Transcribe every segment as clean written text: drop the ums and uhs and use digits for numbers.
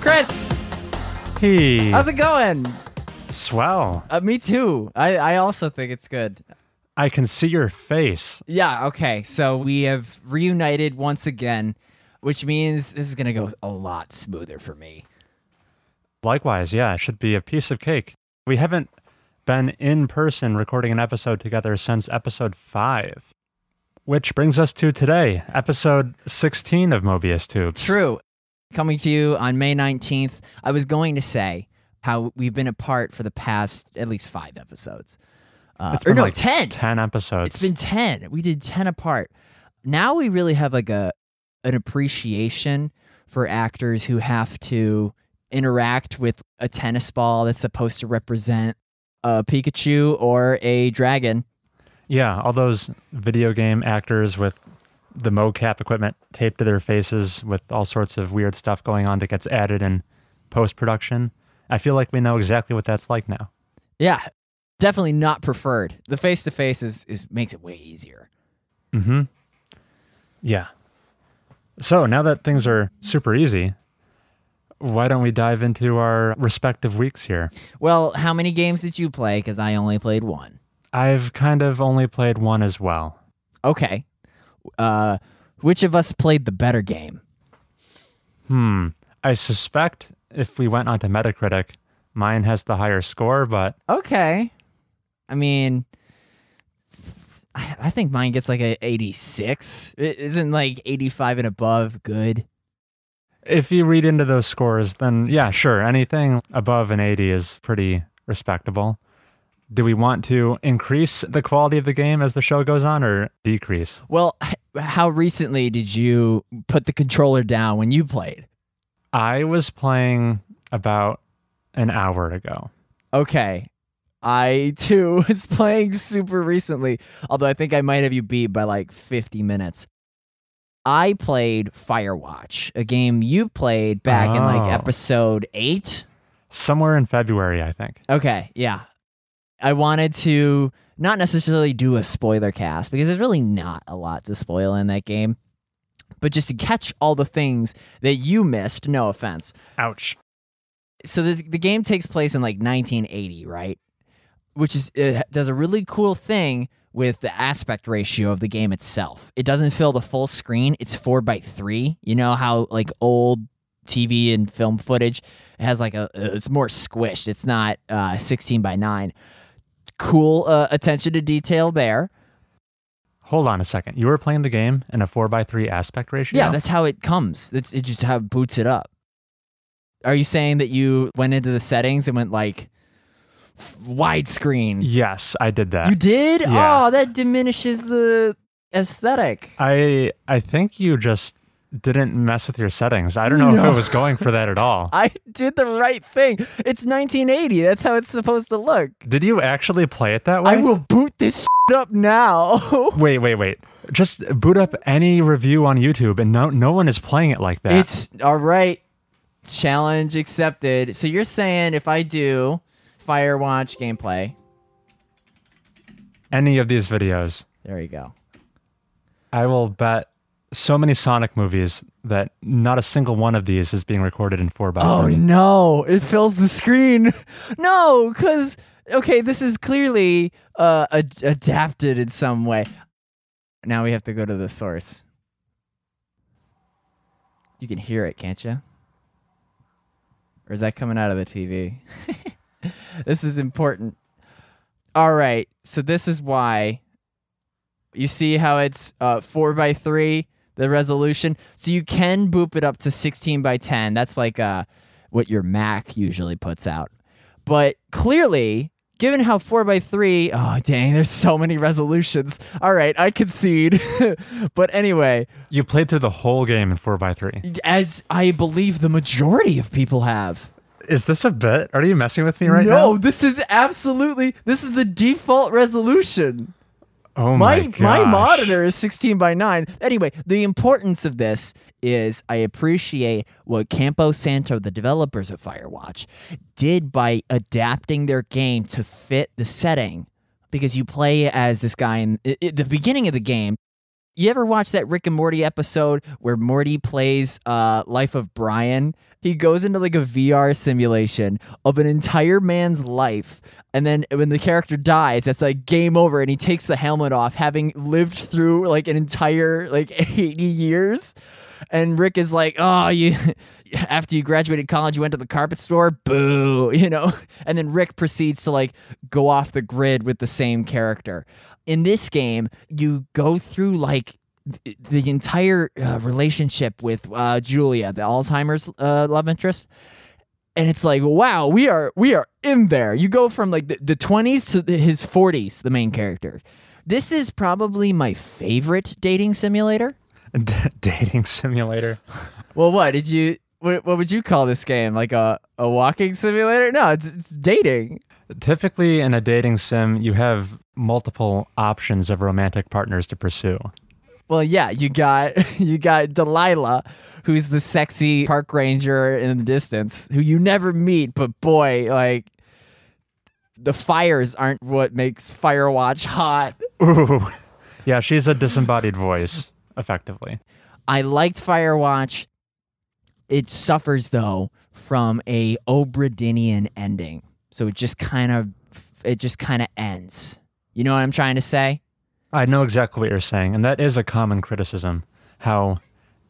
Chris, Hey. how's it going? Swell. Me too. I also think it's good. I can see your face. Yeah, okay. So we have reunited once again, which means this is going to go a lot smoother for me. Likewise, yeah, it should be a piece of cake. We haven't been in person recording an episode together since episode 5, which brings us to today, episode 16 of Mobius Tubes. True. Coming to you on May 19th, I was going to say how we've been apart for the past at least 5 episodes. It's been like 10. 10 episodes. It's been 10. We did 10 apart. Now we really have like an appreciation for actors who have to interact with a tennis ball that's supposed to represent a Pikachu or a dragon. Yeah, all those video game actors with the mocap equipment taped to their faces with all sorts of weird stuff going on that gets added in post-production. I feel like we know exactly what that's like now. Yeah, definitely not preferred. The face-to-face is makes it way easier. Mm-hmm. Yeah. So now that things are super easy, why don't we dive into our respective weeks here? Well, how many games did you play? Because I only played 1. I've kind of only played 1 as well. Okay. Which of us played the better game? I suspect if we went onto Metacritic, mine has the higher score, but... Okay. I mean, I think mine gets like a 86. Isn't like 85 and above good? If you read into those scores, then yeah, sure. Anything above an 80 is pretty respectable. Do we want to increase the quality of the game as the show goes on or decrease? Well, how recently did you put the controller down when you played? I was playing about an hour ago. Okay. I, too, was playing super recently, although I think I might have you beat by like 50 minutes. I played Firewatch, a game you played back in like episode 8. Somewhere in February, I think. Okay, yeah. I wanted to not necessarily do a spoiler cast because there's really not a lot to spoil in that game, but just to catch all the things that you missed, no offense. Ouch. So the game takes place in like 1980, right? Which is it does a really cool thing with the aspect ratio of the game itself. It doesn't fill the full screen. It's 4:3. You know how like old TV and film footage has like it's more squished. It's not 16:9. Cool attention to detail there. Hold on a second. You were playing the game in a 4:3 aspect ratio? Yeah, that's how it comes. It's just how it boots it up. Are you saying that you went into the settings and went like widescreen? Yes, I did that. You did? Yeah. Oh, that diminishes the aesthetic. I think you just didn't mess with your settings. I don't know if it was going for that at all. I did the right thing. It's 1980. That's how it's supposed to look. Did you actually play it that way? I will boot this up now. Wait. Just boot up any review on YouTube and no one is playing it like that. It's all right. Challenge accepted. So you're saying if I do Firewatch gameplay, any of these videos, there you go. I will bet so many Sonic movies that not a single one of these is being recorded in 4:3. Oh no, it fills the screen. No, because, okay, this is clearly adapted in some way. Now we have to go to the source. You can hear it, can't you? Or is that coming out of the TV? This is important. All right, so this is why. You see how it's 4:3, the resolution? So you can boop it up to 16:10. That's like what your Mac usually puts out. But clearly, given how 4:3, oh dang, there's so many resolutions. All right, I concede. But anyway. You played through the whole game in 4:3. As I believe the majority of people have. Is this a bit? Are you messing with me right now? No, this is the default resolution. Oh my gosh. My monitor is 16:9. Anyway, the importance of this is I appreciate what Campo Santo, the developers of Firewatch, did by adapting their game to fit the setting. Because you play as this guy in the beginning of the game, You ever watch that Rick and Morty episode where Morty plays Life of Brian? He goes into like a VR simulation of an entire man's life. And then when the character dies, it's like game over and he takes the helmet off, having lived through like an entire like 80 years. And Rick is like, oh, after you graduated college, you went to the carpet store? Boo, And then Rick proceeds to like go off the grid with the same character. In this game, you go through like the entire relationship with Julia, the Alzheimer's love interest. And it's like, wow, we are in there. You go from like the 20s to his 40s, the main character. This is probably my favorite dating simulator. Dating simulator? Well, what would you call this game? Like a walking simulator? No, it's dating. Typically in a dating sim, you have multiple options of romantic partners to pursue. Well, yeah, you got Delilah, who's the sexy park ranger in the distance, who you never meet, but boy, like the fires aren't what makes Firewatch hot. Ooh. Yeah, she's a disembodied voice, effectively. I liked Firewatch. It suffers though from a Obradinian ending. So it just kind of ends. You know what I'm trying to say? I know exactly what you're saying, and that is a common criticism, how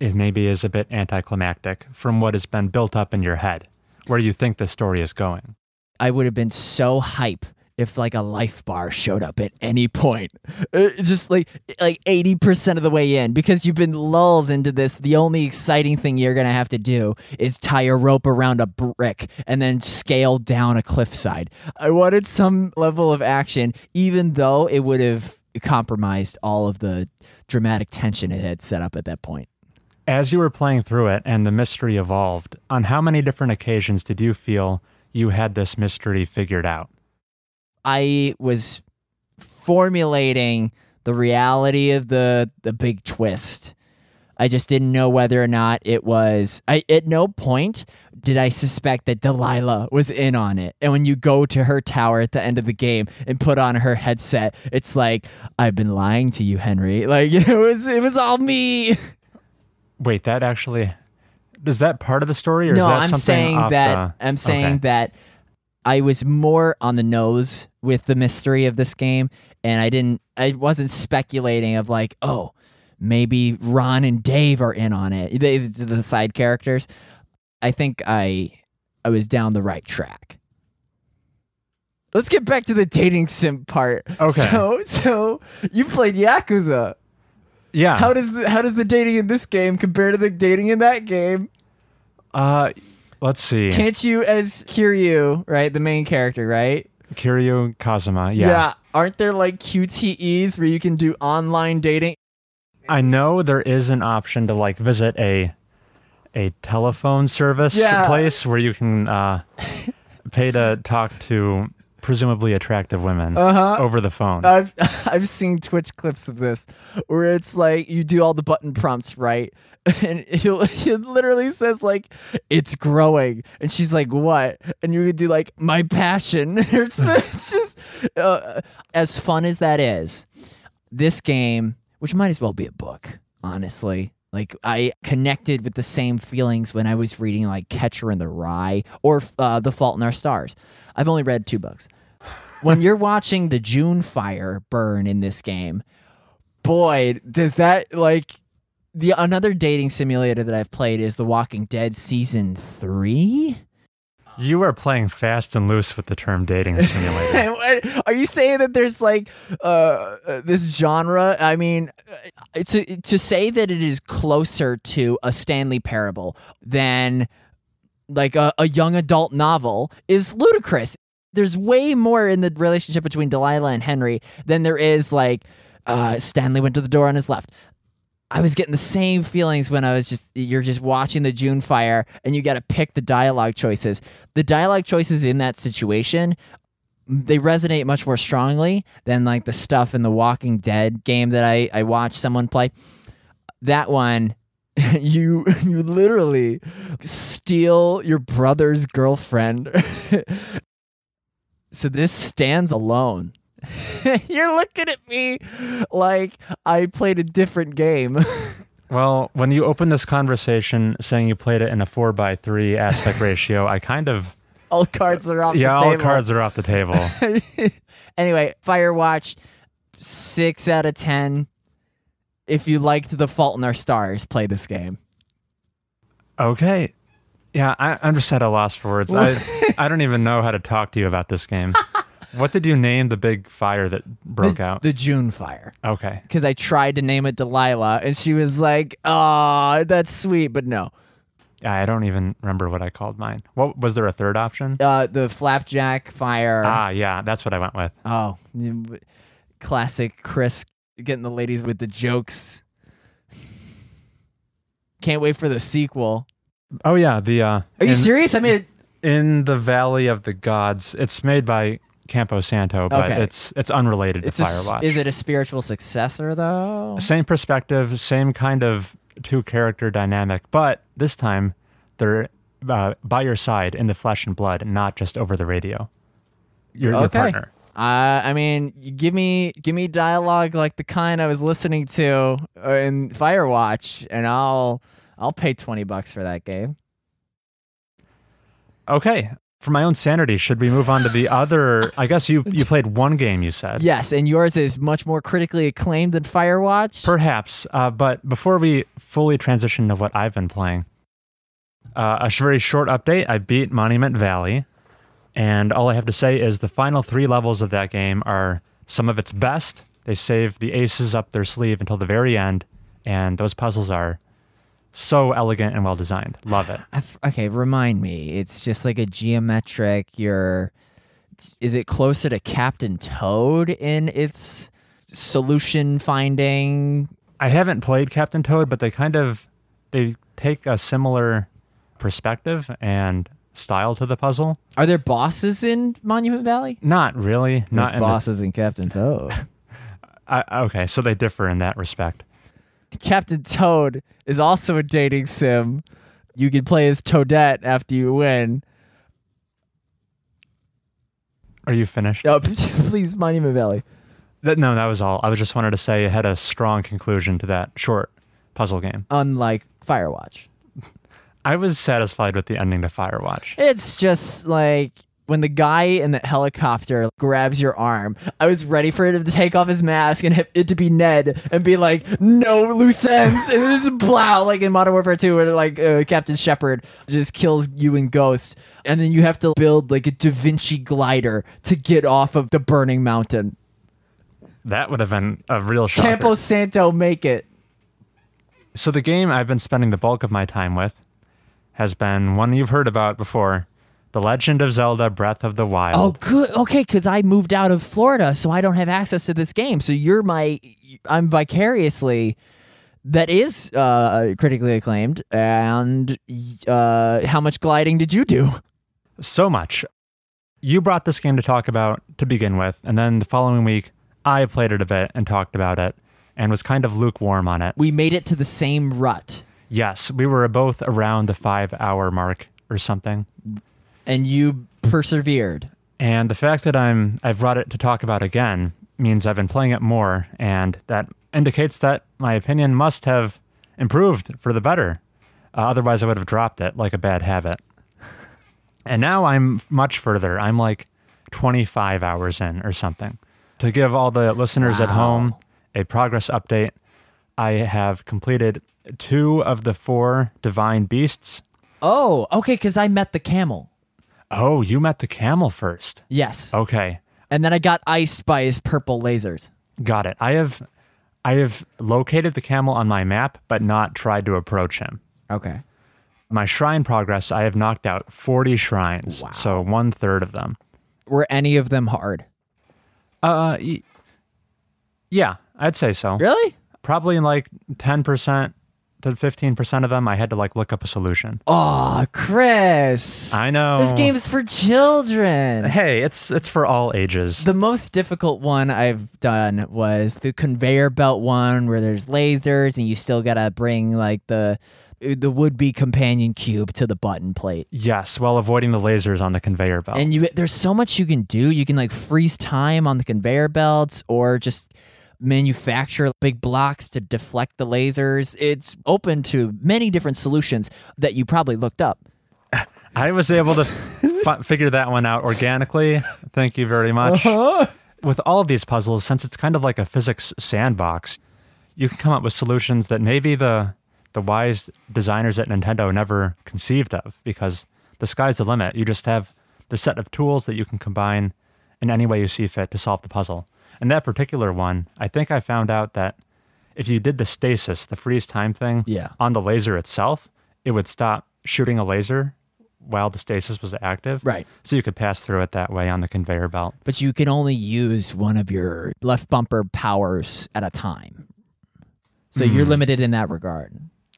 it maybe is a bit anticlimactic from what has been built up in your head, where you think the story is going. I would have been so hype if like a life bar showed up at any point. Just like 80% of the way in, because you've been lulled into this. The only exciting thing you're going to have to do is tie a rope around a brick and then scale down a cliffside. I wanted some level of action, even though it would have compromised all of the dramatic tension it had set up at that point. As you were playing through it and the mystery evolved, on how many different occasions did you feel you had this mystery figured out? I was formulating the reality of the big twist. I just didn't know whether or not it was... at no point did I suspect that Delilah was in on it. And when you go to her tower at the end of the game and put on her headset, it's like, I've been lying to you, Henry. Like, it was all me. Wait, that actually... Is that part of the story, or no, is that I'm something saying off that the... I'm saying okay. that I was more on the nose with the mystery of this game, and I wasn't speculating of like, oh, maybe Ron and Dave are in on it, the side characters. I think I was down the right track. Let's get back to the dating sim part. Okay. So you played Yakuza. Yeah. How does the dating in this game compare to the dating in that game? Let's see. Can't you, as Kiryu, right, the main character, right? Kiryu Kazuma, yeah. Yeah. Aren't there like QTEs where you can do online dating? I know there is an option to like visit a telephone service place where you can pay to talk to presumably attractive women over the phone. I've seen Twitch clips of this where it's like you do all the button prompts right, and he literally says like, it's growing, and she's like, what? And you would do like, my passion. It's just as fun as that is. This game, which might as well be a book, honestly. Like, I connected with the same feelings when I was reading like Catcher in the Rye or The Fault in Our Stars. I've only read 2 books. When you're watching the June fire burn in this game, boy, does that like... Another dating simulator that I've played is The Walking Dead Season 3. You are playing fast and loose with the term dating simulator. Are you saying that there's like this genre? I mean, to say that it is closer to a Stanley Parable than like a young adult novel is ludicrous. There's way more in the relationship between Delilah and Henry than there is like Stanley went to the door on his left. I was getting the same feelings when you're just watching the June fire and you got to pick the dialogue choices. The dialogue choices in that situation, they resonate much more strongly than like the stuff in the Walking Dead game that I watched someone play. That one, you literally steal your brother's girlfriend. So this stands alone You're looking at me like I played a different game. Well, when you open this conversation saying you played it in a 4:3 aspect ratio, I kind of... All cards are off the table. Yeah, all cards are off the table. Anyway, Firewatch, 6 out of 10. If you liked The Fault in Our Stars, play this game. Okay. Yeah, I'm just at a loss for words. I don't even know how to talk to you about this game. What did you name the big fire that broke out? The June fire. Okay. Because I tried to name it Delilah, and she was like, "Oh, that's sweet," but no. I don't even remember what I called mine. What was there a third option? The Flapjack fire. Ah, yeah, that's what I went with. Oh, classic Chris getting the ladies with the jokes. Can't wait for the sequel. Oh yeah, the Are you serious? I mean, in the Valley of the Gods. It's made by Campo Santo, but Okay. it's unrelated to Firewatch. Is it a spiritual successor though? Same perspective, same kind of two-character dynamic, but this time they're by your side in the flesh and blood, and not just over the radio. Your partner. I mean, you give me dialogue like the kind I was listening to in Firewatch, and I'll pay $20 for that game. Okay. For my own sanity, should we move on to the other? I guess you played one game, you said. Yes, and yours is much more critically acclaimed than Firewatch. Perhaps. But before we fully transition to what I've been playing, a very short update. I beat Monument Valley, and all I have to say is the final 3 levels of that game are some of its best. They save the aces up their sleeve until the very end, and those puzzles are so elegant and well designed. Love it. Okay, remind me. It's just like a geometric. Is it closer to Captain Toad in its solution finding? I haven't played Captain Toad, but they take a similar perspective and style to the puzzle. Are there bosses in Monument Valley? Not really. There's bosses in Captain Toad. Okay, so they differ in that respect. Captain Toad is also a dating sim. You can play as Toadette after you win. Are you finished? Oh, please, Monument Valley. No, that was all. I was just wanted to say it had a strong conclusion to that short puzzle game. Unlike Firewatch. I was satisfied with the ending to Firewatch. It's just like when the guy in the helicopter grabs your arm, I was ready for him to take off his mask and it to be Ned and be like, no loose ends. And just plow, like in Modern Warfare 2, where like Captain Shepard just kills you and Ghost. And then you have to build like a Da Vinci glider to get off of the burning mountain. That would have been a real shocker. Campo Santo, make it. So the game I've been spending the bulk of my time with has been one you've heard about before, The Legend of Zelda Breath of the Wild. Oh, good. Okay, because I moved out of Florida, so I don't have access to this game. So I'm vicariously, that is critically acclaimed. And how much gliding did you do? So much. You brought this game to talk about to begin with, and then the following week, I played it a bit and talked about it, and was kind of lukewarm on it. We made it to the same rut. Yes, we were both around the 5-hour mark or something. And you persevered. And the fact that I've brought it to talk about again means I've been playing it more, and that indicates that my opinion must have improved for the better. Otherwise, I would have dropped it like a bad habit. And now I'm much further. I'm like 25 hours in or something. To give all the listeners at home a progress update, I have completed 2 of the 4 divine beasts. Oh, okay, because I met the camel. Oh, you met the camel first. Yes. Okay. And then I got iced by his purple lasers. Got it. I have located the camel on my map, but not tried to approach him. Okay. My shrine progress, I have knocked out 40 shrines. Wow. So 1/3 of them. Were any of them hard? Yeah, I'd say so. Really? Probably in like 10% to 15% of them, I had to like look up a solution. Oh, Chris. I know. This game's for children. Hey, it's for all ages. The most difficult one I've done was the conveyor belt one where there's lasers and you still gotta bring like the the would-be companion cube to the button plate. Yes, while avoiding the lasers on the conveyor belt. And there's so much you can do. You can like freeze time on the conveyor belts or just manufacture big blocks to deflect the lasers. It's open to many different solutions that you probably looked up. I was able to figure that one out organically. Thank you very much. With all of these puzzles, since it's kind of like a physics sandbox, you can come up with solutions that maybe the wise designers at Nintendo never conceived of, because the sky's the limit. You just have the set of tools that you can combine in any way you see fit to solve the puzzle. And that particular one, I think I found out that if you did the stasis, the freeze time thing, on the laser itself, it would stop shooting a laser while the stasis was active. Right. So you could pass through it that way on the conveyor belt. But you can only use one of your left bumper powers at a time. So you're limited in that regard.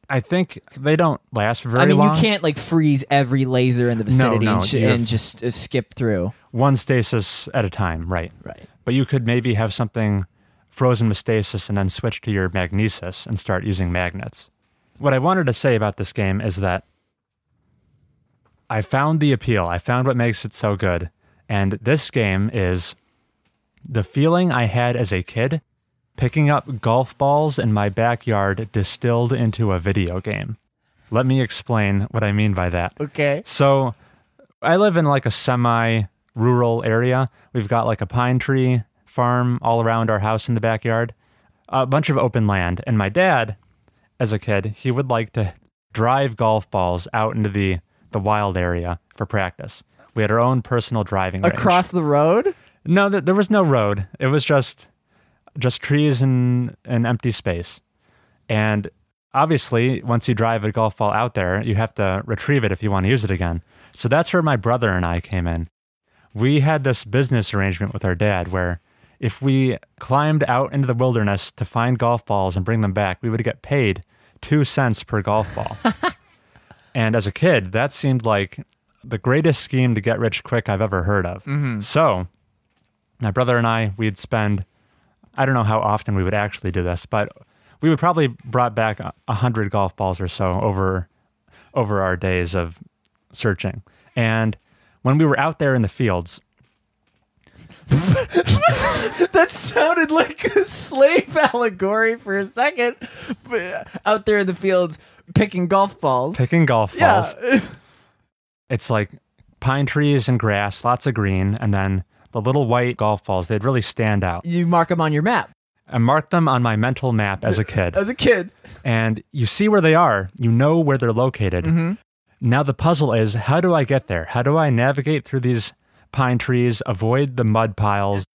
I think they don't last very long. You can't like freeze every laser in the vicinity and just skip through. One stasis at a time, right. Right. But you could maybe have something frozen with stasis and then switch to your magnesis and start using magnets. What I wanted to say about this game is that I found the appeal. I found what makes it so good. And this game is the feeling I had as a kid picking up golf balls in my backyard distilled into a video game. Let me explain what I mean by that. Okay. So I live in like a semi-rural area. We've got like a pine tree farm all around our house in the backyard, a bunch of open land. And my dad, as a kid, he would like to drive golf balls out into the wild area for practice. We had our own personal driving range. Across the road? No, there was no road. It was just trees and an empty space. And obviously, once you drive a golf ball out there, you have to retrieve it if you want to use it again. So that's where my brother and I came in. We had this business arrangement with our dad where if we climbed out into the wilderness to find golf balls and bring them back, we would get paid 2 cents per golf ball. And as a kid, that seemed like the greatest scheme to get rich quick I've ever heard of. So my brother and I, we'd spend, I don't know how often we would actually do this, but we would probably brought back 100 golf balls or so over our days of searching. And when we were out there in the fields... That sounded like a slave allegory for a second. Out there in the fields, picking golf balls. Picking golf balls. It's like pine trees and grass, lots of green, and then the little white golf balls, they'd really stand out. You mark them on your map. I marked them on my mental map as a kid. As a kid. And you see where they are. You know where they're located. Now the puzzle is, how do I get there? How do I navigate through these pine trees, avoid the mud piles,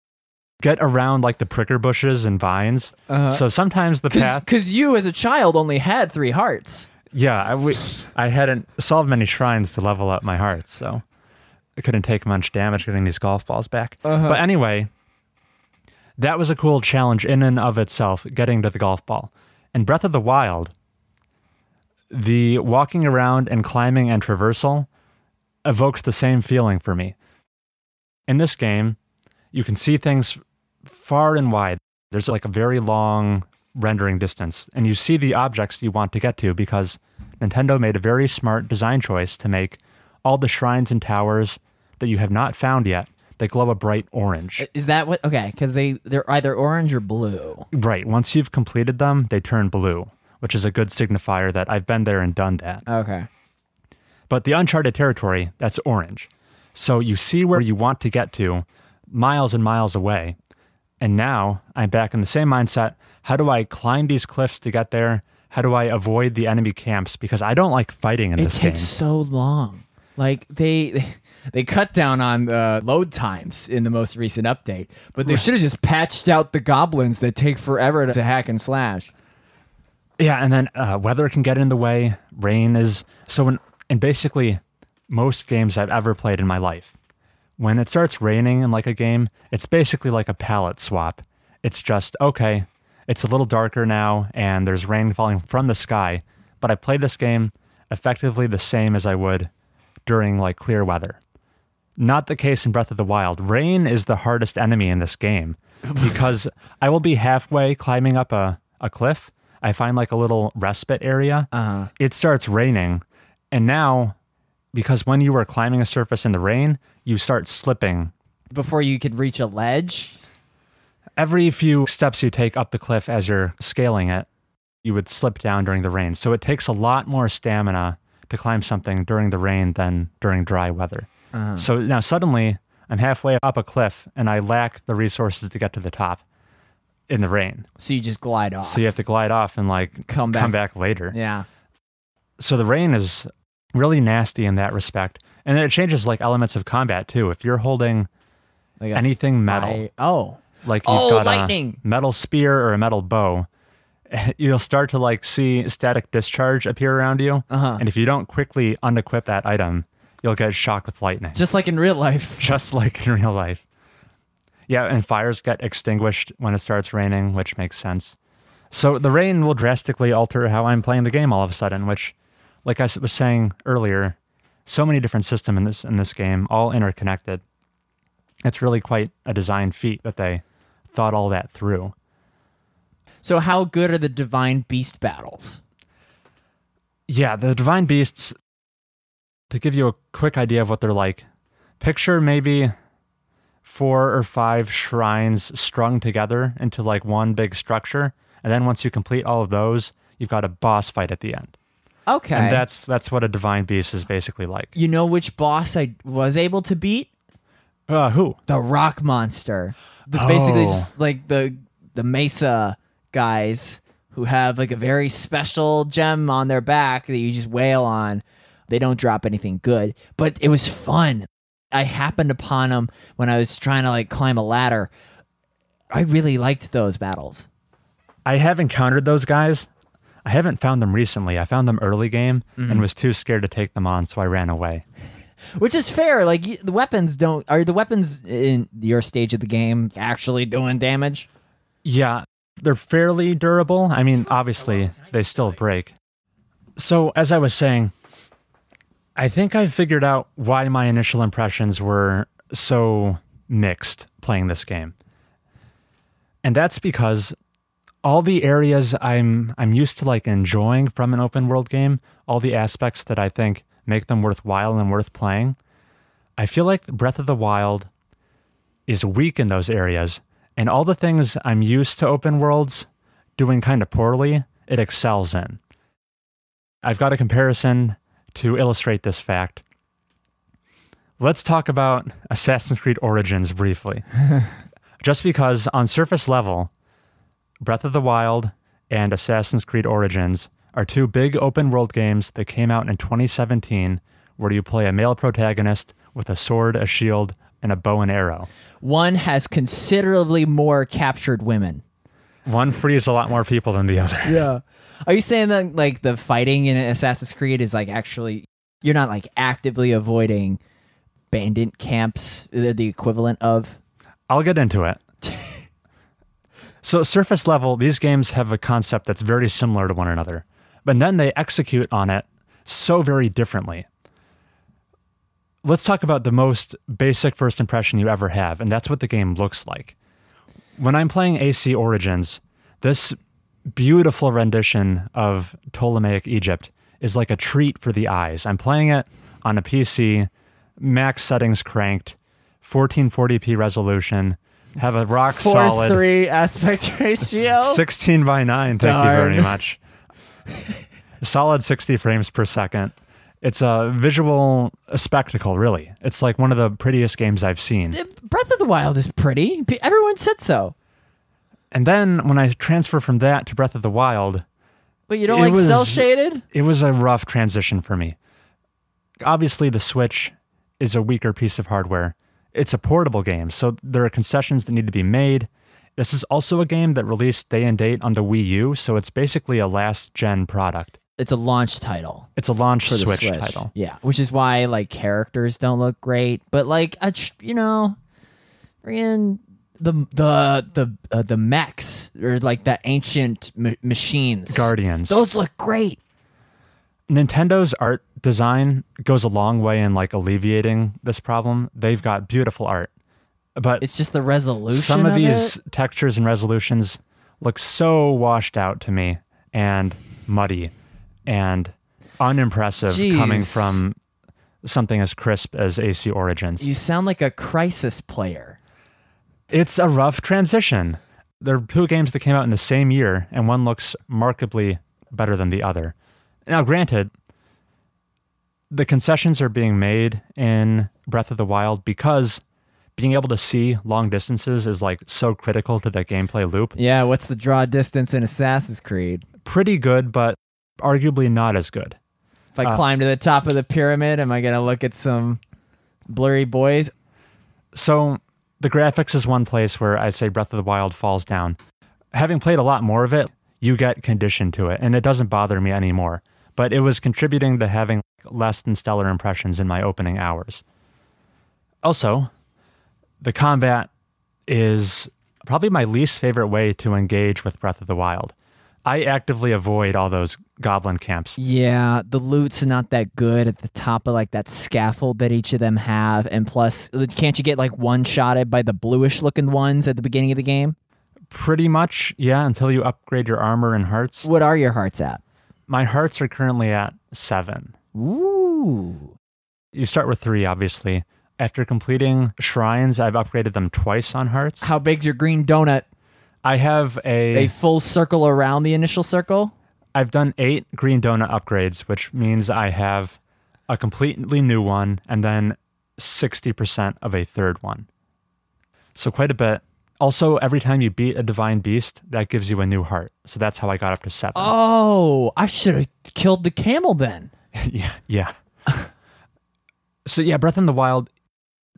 get around like the pricker bushes and vines? So sometimes the path... Because you as a child only had 3 hearts. Yeah, I hadn't solved many shrines to level up my hearts, so I couldn't take much damage getting these golf balls back. But anyway, that was a cool challenge in and of itself, getting to the golf ball. In Breath of the Wild, the walking around and climbing and traversal evokes the same feeling for me. In this game, you can see things far and wide. There's like a very long rendering distance, and you see the objects you want to get to because Nintendo made a very smart design choice to make all the shrines and towers that you have not found yet, they glow a bright orange. Is that what? Okay, because they're either orange or blue. Right. Once you've completed them, they turn blue, which is a good signifier that I've been there and done that. Okay. But the uncharted territory, that's orange. So you see where you want to get to miles and miles away. And now I'm back in the same mindset. How do I climb these cliffs to get there? How do I avoid the enemy camps? Because I don't like fighting in this game. It takes so long. Like they cut down on load times in the most recent update, but they should have just patched out the goblins that take forever to hack and slash. Yeah, and then weather can get in the way. Rain is... So in basically most games I've ever played in my life, when it starts raining in like a game, it's basically like a palette swap. It's just, okay, it's a little darker now, and there's rain falling from the sky, but I play this game effectively the same as I would during like clear weather. Not the case in Breath of the Wild. Rain is the hardest enemy in this game because I will be halfway climbing up a cliff. I find like a little respite area. It starts raining. And now, because when you were climbing a surface in the rain, you start slipping. Before you could reach a ledge? Every few steps you take up the cliff as you're scaling it, you would slip down during the rain. So it takes a lot more stamina to climb something during the rain than during dry weather. So now suddenly I'm halfway up a cliff and I lack the resources to get to the top in the rain. So you just glide off. So you have to glide off and like come back later. Yeah. So the rain is really nasty in that respect. And it changes like elements of combat too. If you're holding like anything metal, like you've got lightning. a metal spear or a metal bow, you'll start to like see static discharge appear around you. And if you don't quickly unequip that item, you'll get shocked with lightning. Just like in real life. Just like in real life. Yeah, and fires get extinguished when it starts raining, which makes sense. So the rain will drastically alter how I'm playing the game all of a sudden, which, like I was saying earlier, so many different systems in this game, all interconnected. It's really quite a design feat that they thought all that through. So how good are the Divine Beast battles? Yeah, the Divine Beasts, to give you a quick idea of what they're like, picture maybe 4 or 5 shrines strung together into like one big structure. And then once you complete all of those, you've got a boss fight at the end. Okay. And that's what a Divine Beast is basically like. You know which boss I was able to beat? Who? The rock monster. Basically just like the Mesa guys who have like a very special gem on their back that you just wail on. They don't drop anything good, but it was fun. I happened upon them when I was trying to like climb a ladder. I really liked those battles. I have encountered those guys. I haven't found them recently. I found them early game and was too scared to take them on, so I ran away. Which is fair. Like the weapons are the weapons in your stage of the game actually doing damage? Yeah, they're fairly durable. I mean, obviously they still break. So as I was saying, I think I figured out why my initial impressions were so mixed playing this game. And that's because all the areas I'm used to like enjoying from an open world game, all the aspects that I think make them worthwhile and worth playing, I feel like Breath of the Wild is weak in those areas, and all the things I'm used to open worlds doing kind of poorly, it excels in. I've got a comparison to illustrate this fact. Let's talk about Assassin's Creed Origins briefly. Just because on surface level, Breath of the Wild and Assassin's Creed Origins are 2 big open world games that came out in 2017 where you play a male protagonist with a sword, a shield, and a bow and arrow. One has considerably more captured women. One frees a lot more people than the other. Yeah. Are you saying that like the fighting in Assassin's Creed is like actually, you're not like actively avoiding bandit camps, the equivalent of? I'll get into it. So surface level, these games have a concept that's very similar to one another, but then they execute on it so very differently. Let's talk about the most basic first impression you ever have, and that's what the game looks like. When I'm playing AC Origins, this beautiful rendition of Ptolemaic Egypt is like a treat for the eyes. I'm playing it on a PC, max settings cranked, 1440p resolution, have a rock solid 4:3 aspect ratio, 16:9. Thank you very much. Solid 60 frames per second. It's a visual spectacle, really. It's like one of the prettiest games I've seen. Breath of the Wild is pretty. Everyone said so. And then when I transfer from that to Breath of the Wild, but you don't like cell shaded? It was a rough transition for me. Obviously, the Switch is a weaker piece of hardware. It's a portable game, so there are concessions that need to be made. This is also a game that released day and date on the Wii U, so it's basically a last-gen product. It's a launch title. It's a launch Switch title. Yeah, which is why like characters don't look great, but like you know, freaking the mechs or like the ancient machines, Guardians. Those look great. Nintendo's art design goes a long way in like alleviating this problem. They've got beautiful art, but it's just the resolution. Some of these textures and resolutions look so washed out to me. and muddy and unimpressive Jeez. coming from something as crisp as AC Origins. You sound like a Crisis player. It's a rough transition. There are two games that came out in the same year, and one looks markedly better than the other. Now, granted, the concessions are being made in Breath of the Wild because being able to see long distances is like so critical to that gameplay loop. Yeah, what's the draw distance in Assassin's Creed? Pretty good, but arguably not as good. If I climb to the top of the pyramid, am I going to look at some blurry boys? So the graphics is one place where I'd say Breath of the Wild falls down. Having played a lot more of it, you get conditioned to it, and it doesn't bother me anymore. But it was contributing to having less than stellar impressions in my opening hours. Also, the combat is probably my least favorite way to engage with Breath of the Wild. I actively avoid all those goblin camps. Yeah, the loot's not that good at the top of like that scaffold that each of them have. And plus, can't you get like one-shotted by the bluish looking ones at the beginning of the game? Pretty much, yeah, until you upgrade your armor and hearts. What are your hearts at? My hearts are currently at 7. Ooh. You start with 3, obviously. After completing shrines, I've upgraded them twice on hearts. How big's your green donut? I have A full circle around the initial circle? I've done 8 green donut upgrades, which means I have a completely new one and then 60% of a third one. So quite a bit. Also, every time you beat a divine beast, that gives you a new heart. So that's how I got up to 7. Oh, I should have killed the camel then. Yeah. So yeah, Breath in the Wild,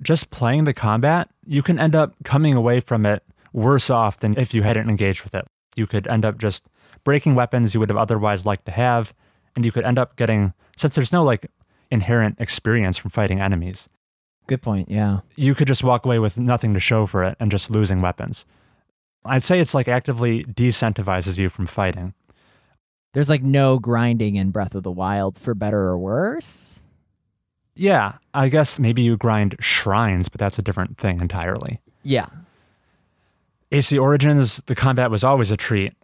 just playing the combat, you can end up coming away from it worse off than if you hadn't engaged with it. You could end up just breaking weapons you would have otherwise liked to have, and you could end up getting, since there's no like inherent experience from fighting enemies. Good point, yeah. You could just walk away with nothing to show for it and just losing weapons. I'd say it's like actively decentivizes you from fighting. There's like no grinding in Breath of the Wild for better or worse. Yeah, I guess maybe you grind shrines, but that's a different thing entirely. Yeah. AC Origins, the combat was always a treat.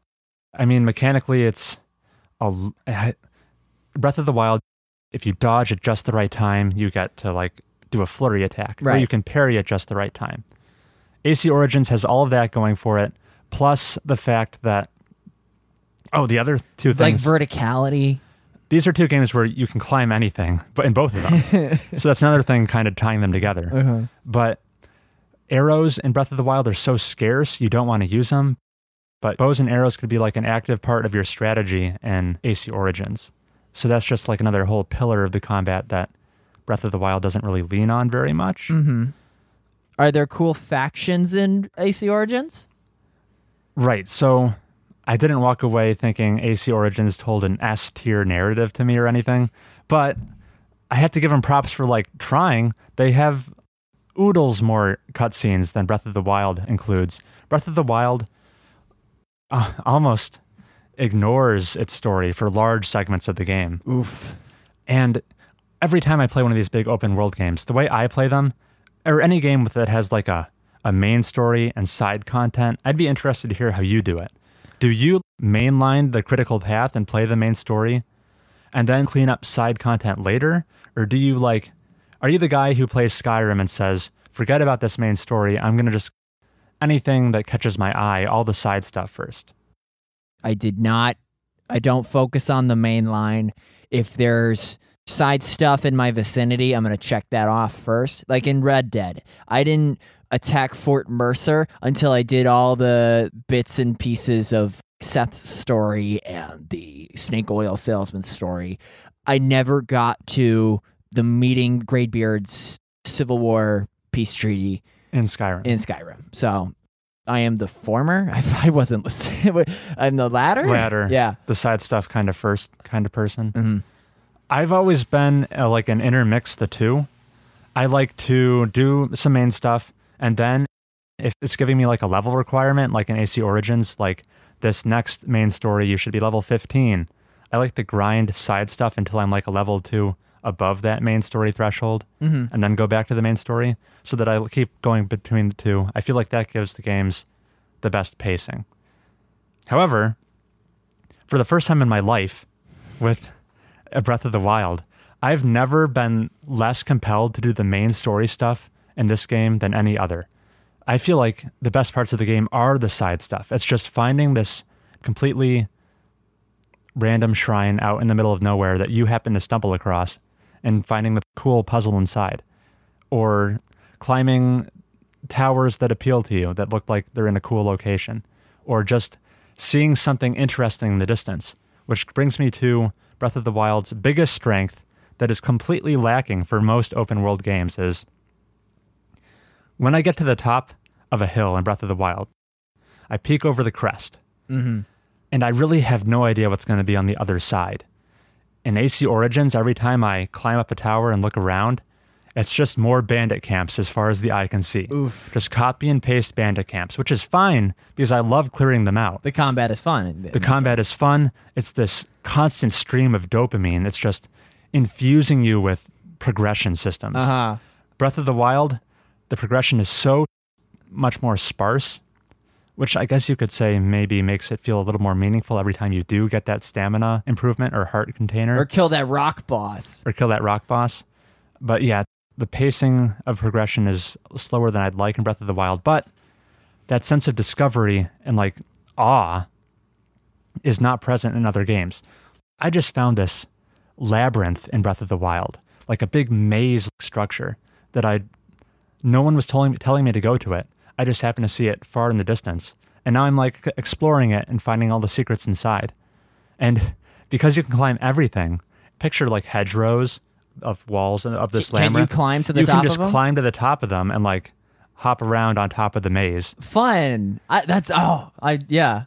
I mean, mechanically, it's Breath of the Wild. If you dodge at just the right time, you get to like do a flurry attack, right. Or you can parry at just the right time. AC Origins has all of that going for it, plus the fact that the other two things, like verticality. These are two games where you can climb anything, but in both of them. So that's another thing kind of tying them together. Uh-huh. But arrows in Breath of the Wild are so scarce, you don't want to use them. But bows and arrows could be like an active part of your strategy in AC Origins. So that's just like another whole pillar of the combat that Breath of the Wild doesn't really lean on very much. Mm-hmm. Are there cool factions in AC Origins? Right. So I didn't walk away thinking AC Origins told an S-tier narrative to me or anything, but I have to give them props for like trying. They have oodles more cutscenes than Breath of the Wild includes. Breath of the Wild almost ignores its story for large segments of the game. Oof. And every time I play one of these big open world games, the way I play them, or any game that has like a main story and side content, I'd be interested to hear how you do it. Do you mainline the critical path and play the main story and then clean up side content later? Or do you are you the guy who plays Skyrim and says, forget about this main story, I'm going to just anything that catches my eye, all the side stuff first? I don't focus on the main line. If there's side stuff in my vicinity, I'm going to check that off first. Like in Red Dead, I didn't attack Fort Mercer until I did all the bits and pieces of Seth's story and the snake oil salesman story. I never got to the meeting Greybeard's Civil War peace treaty in Skyrim. So I am the former. I wasn't listening. I'm the latter. Yeah. The side stuff kind of first kind of person. Mm-hmm. I've always been like an intermix the two. I like to do some main stuff, and then if it's giving me like a level requirement, like in AC Origins, like this next main story, you should be level 15. I like to grind side stuff until I'm like a level 2 above that main story threshold, mm-hmm. and then go back to the main story so that I keep going between the two. I feel like that gives the games the best pacing. However, for the first time in my life with a Breath of the Wild, I've never been less compelled to do the main story stuff in this game than any other. I feel like the best parts of the game are the side stuff. It's just finding this completely random shrine out in the middle of nowhere that you happen to stumble across and finding the cool puzzle inside, or climbing towers that appeal to you that look like they're in a cool location, or just seeing something interesting in the distance, which brings me to Breath of the Wild's biggest strength that is completely lacking for most open world games is when I get to the top of a hill in Breath of the Wild, I peek over the crest, and I really have no idea what's going to be on the other side. In AC Origins, every time I climb up a tower and look around, it's just more bandit camps as far as the eye can see. Oof. Just copy and paste bandit camps, which is fine because I love clearing them out. The combat is fun. The combat is fun. It's this constant stream of dopamine. It's just infusing you with progression systems. Breath of the Wild, the progression is so much more sparse, which I guess you could say maybe makes it feel a little more meaningful every time you do get that stamina improvement or heart container. Or kill that rock boss. But yeah, the pacing of progression is slower than I'd like in Breath of the Wild, but that sense of discovery and like awe is not present in other games. I just found this labyrinth in Breath of the Wild, like a big maze structure that no one was telling me to go to it. I just happened to see it far in the distance. And now I'm like exploring it and finding all the secrets inside. And because you can climb everything, picture like hedgerows of walls of this labyrinth. Can you climb to the top of them? You can just climb to the top of them and like hop around on top of the maze. Fun. Yeah.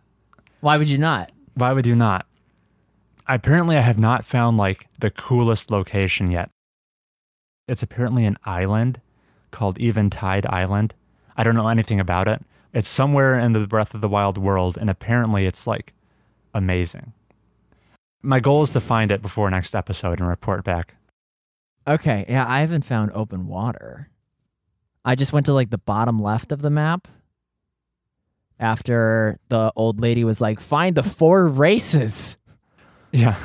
Why would you not? Why would you not? Apparently I have not found like the coolest location yet. It's apparently an island called Eventide Island. I don't know anything about it. It's somewhere in the Breath of the Wild world, and apparently it's like amazing. My goal is to find it before next episode and report back. Okay, yeah, I haven't found open water. I just went to like the bottom left of the map after the old lady was like, find the 4 races. Yeah.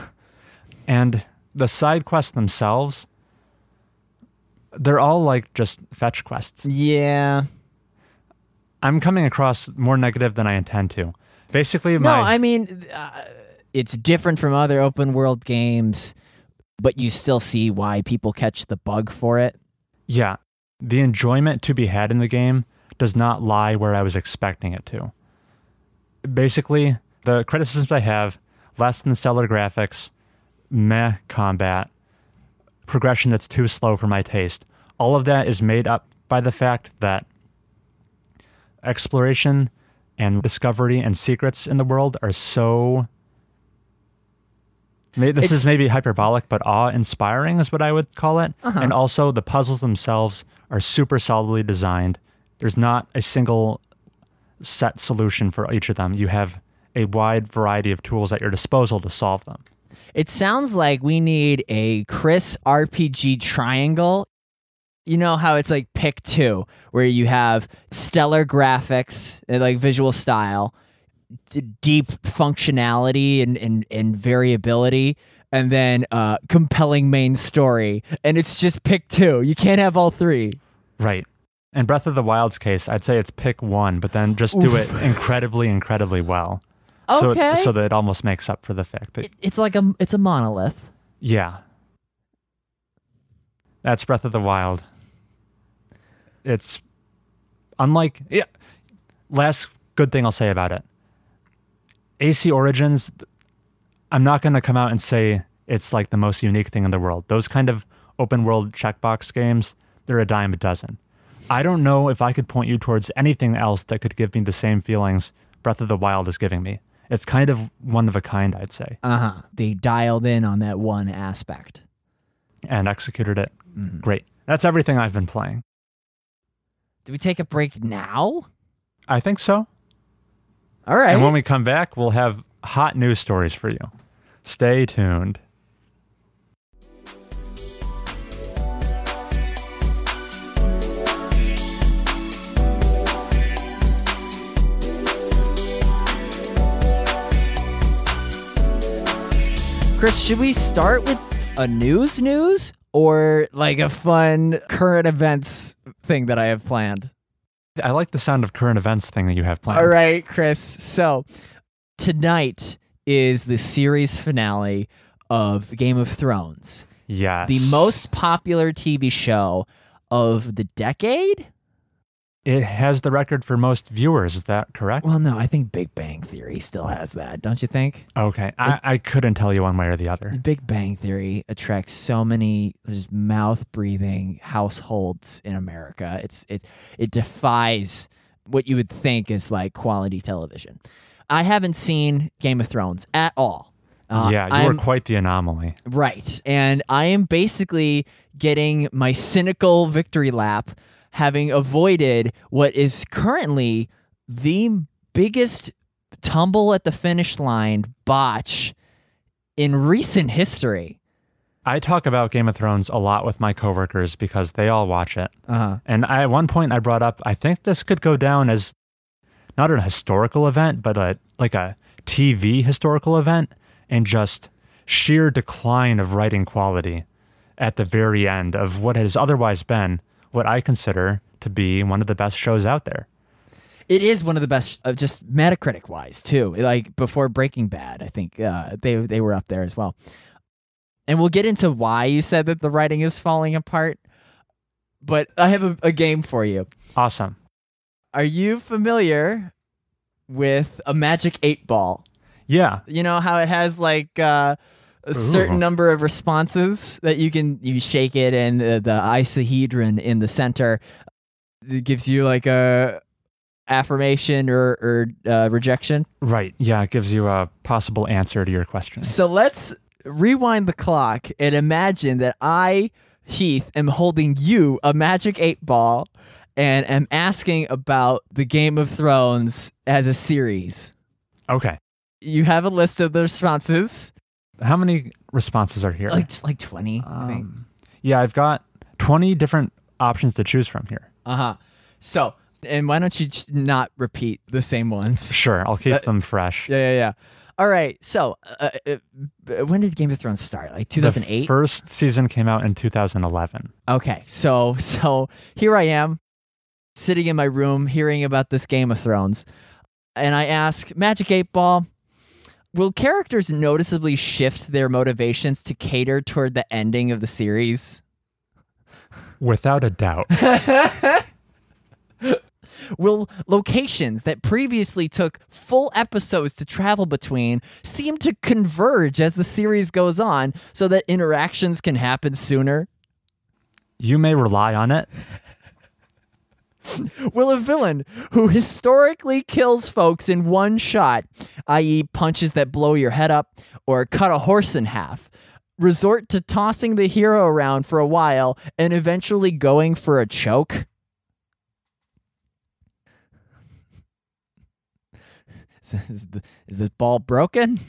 And the side quests themselves, they're all like just fetch quests. Yeah. I'm coming across more negative than I intend to. Basically, it's different from other open world games, but you still see why people catch the bug for it. Yeah. The enjoyment to be had in the game does not lie where I was expecting it to. Basically, the criticisms I have, less than stellar graphics, meh combat, progression that's too slow for my taste, all of that is made up by the fact that exploration and discovery and secrets in the world are so... This is maybe hyperbolic, but awe-inspiring is what I would call it. And also, the puzzles themselves are super solidly designed. There's not a single set solution for each of them. You have a wide variety of tools at your disposal to solve them. It sounds like we need a Chris RPG triangle. You know how it's like pick 2, where you have stellar graphics and like visual style, deep functionality and variability, and then compelling main story. And it's just pick 2. You can't have all 3. Right. In Breath of the Wild's case, I'd say it's pick 1, but then just do it incredibly, incredibly well. Okay. So that it almost makes up for the fact that... It's a monolith. Yeah. That's Breath of the Wild. It's unlike... Yeah. Last good thing I'll say about it. AC Origins, I'm not going to come out and say it's like the most unique thing in the world. Those kind of open world checkbox games, they're a dime a dozen. I don't know if I could point you towards anything else that could give me the same feelings Breath of the Wild is giving me. It's kind of one of a kind, I'd say. They dialed in on that one aspect. And executed it. Great. That's everything I've been playing. Do we take a break now? I think so. All right. And when we come back, we'll have hot news stories for you. Stay tuned. Chris, should we start with a news or like a fun current events thing that I have planned? I like the sound of current events thing that you have planned. All right, Chris. So tonight is the series finale of Game of Thrones. Yes. The most popular TV show of the decade? It has the record for most viewers, is that correct? Well, no, I think Big Bang Theory still has that, don't you think? Okay, I couldn't tell you one way or the other. Big Bang Theory attracts so many just mouth-breathing households in America. It defies what you would think is like quality television. I haven't seen Game of Thrones at all. Yeah, you were quite the anomaly. Right, and I am basically getting my cynical victory lap, having avoided what is currently the biggest tumble at the finish line botch in recent history. I talk about Game of Thrones a lot with my coworkers because they all watch it. And at one point I brought up, I think this could go down as not a historical event, but like a TV historical event, and just sheer decline of writing quality at the very end of what has otherwise been what I consider to be one of the best shows out there. It is one of the best, just Metacritic-wise, too. Like, before Breaking Bad, I think they were up there as well. And we'll get into why you said that the writing is falling apart, but I have a game for you. Awesome. Are you familiar with a Magic 8-Ball? Yeah. You know how it has, like... a certain number of responses that you shake it, and the isohedron in the center it gives you like a affirmation or rejection. Right. Yeah, it gives you a possible answer to your question. So let's rewind the clock and imagine that I, Heath, am holding you a Magic 8-Ball and am asking about the Game of Thrones as a series. Okay. You have a list of the responses. How many responses are here? Like 20, I think. Yeah, I've got 20 different options to choose from here. So, and why don't you not repeat the same ones? Sure, I'll keep them fresh. Yeah. All right, so when did Game of Thrones start? Like 2008? The first season came out in 2011. Okay, so here I am, sitting in my room, hearing about this Game of Thrones, and I ask, Magic 8-Ball, will characters noticeably shift their motivations to cater toward the ending of the series? Without a doubt. Will locations that previously took full episodes to travel between seem to converge as the series goes on so that interactions can happen sooner? You may rely on it. Will a villain who historically kills folks in one shot, i.e. punches that blow your head up or cut a horse in half, resort to tossing the hero around for a while and eventually going for a choke? Is this ball broken?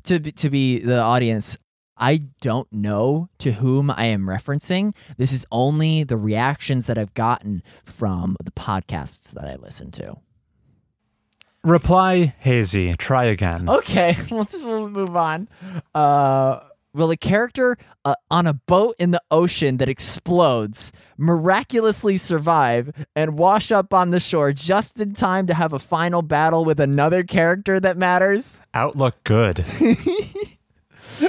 To be the audience, I don't know to whom I am referencing. This is only the reactions that I've gotten from the podcasts that I listen to. Reply hazy. Try again. Okay, we'll move on. Will a character on a boat in the ocean that explodes miraculously survive and wash up on the shore just in time to have a final battle with another character that matters? Outlook good.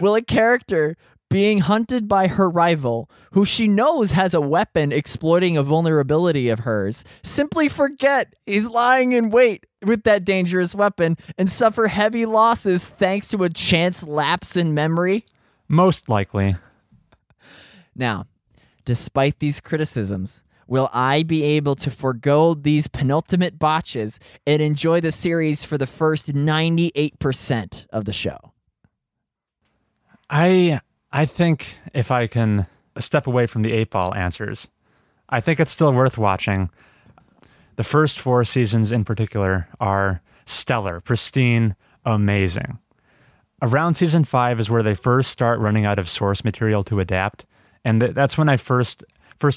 Will a character being hunted by her rival, who she knows has a weapon exploiting a vulnerability of hers, simply forget he's lying in wait with that dangerous weapon and suffer heavy losses thanks to a chance lapse in memory? Most likely. Now, despite these criticisms, will I be able to forego these penultimate botches and enjoy the series for the first 98% of the show? I think if I can step away from the 8-Ball answers, I think it's still worth watching. The first 4 seasons in particular are stellar, pristine, amazing. Around season 5 is where they first start running out of source material to adapt, and that's when first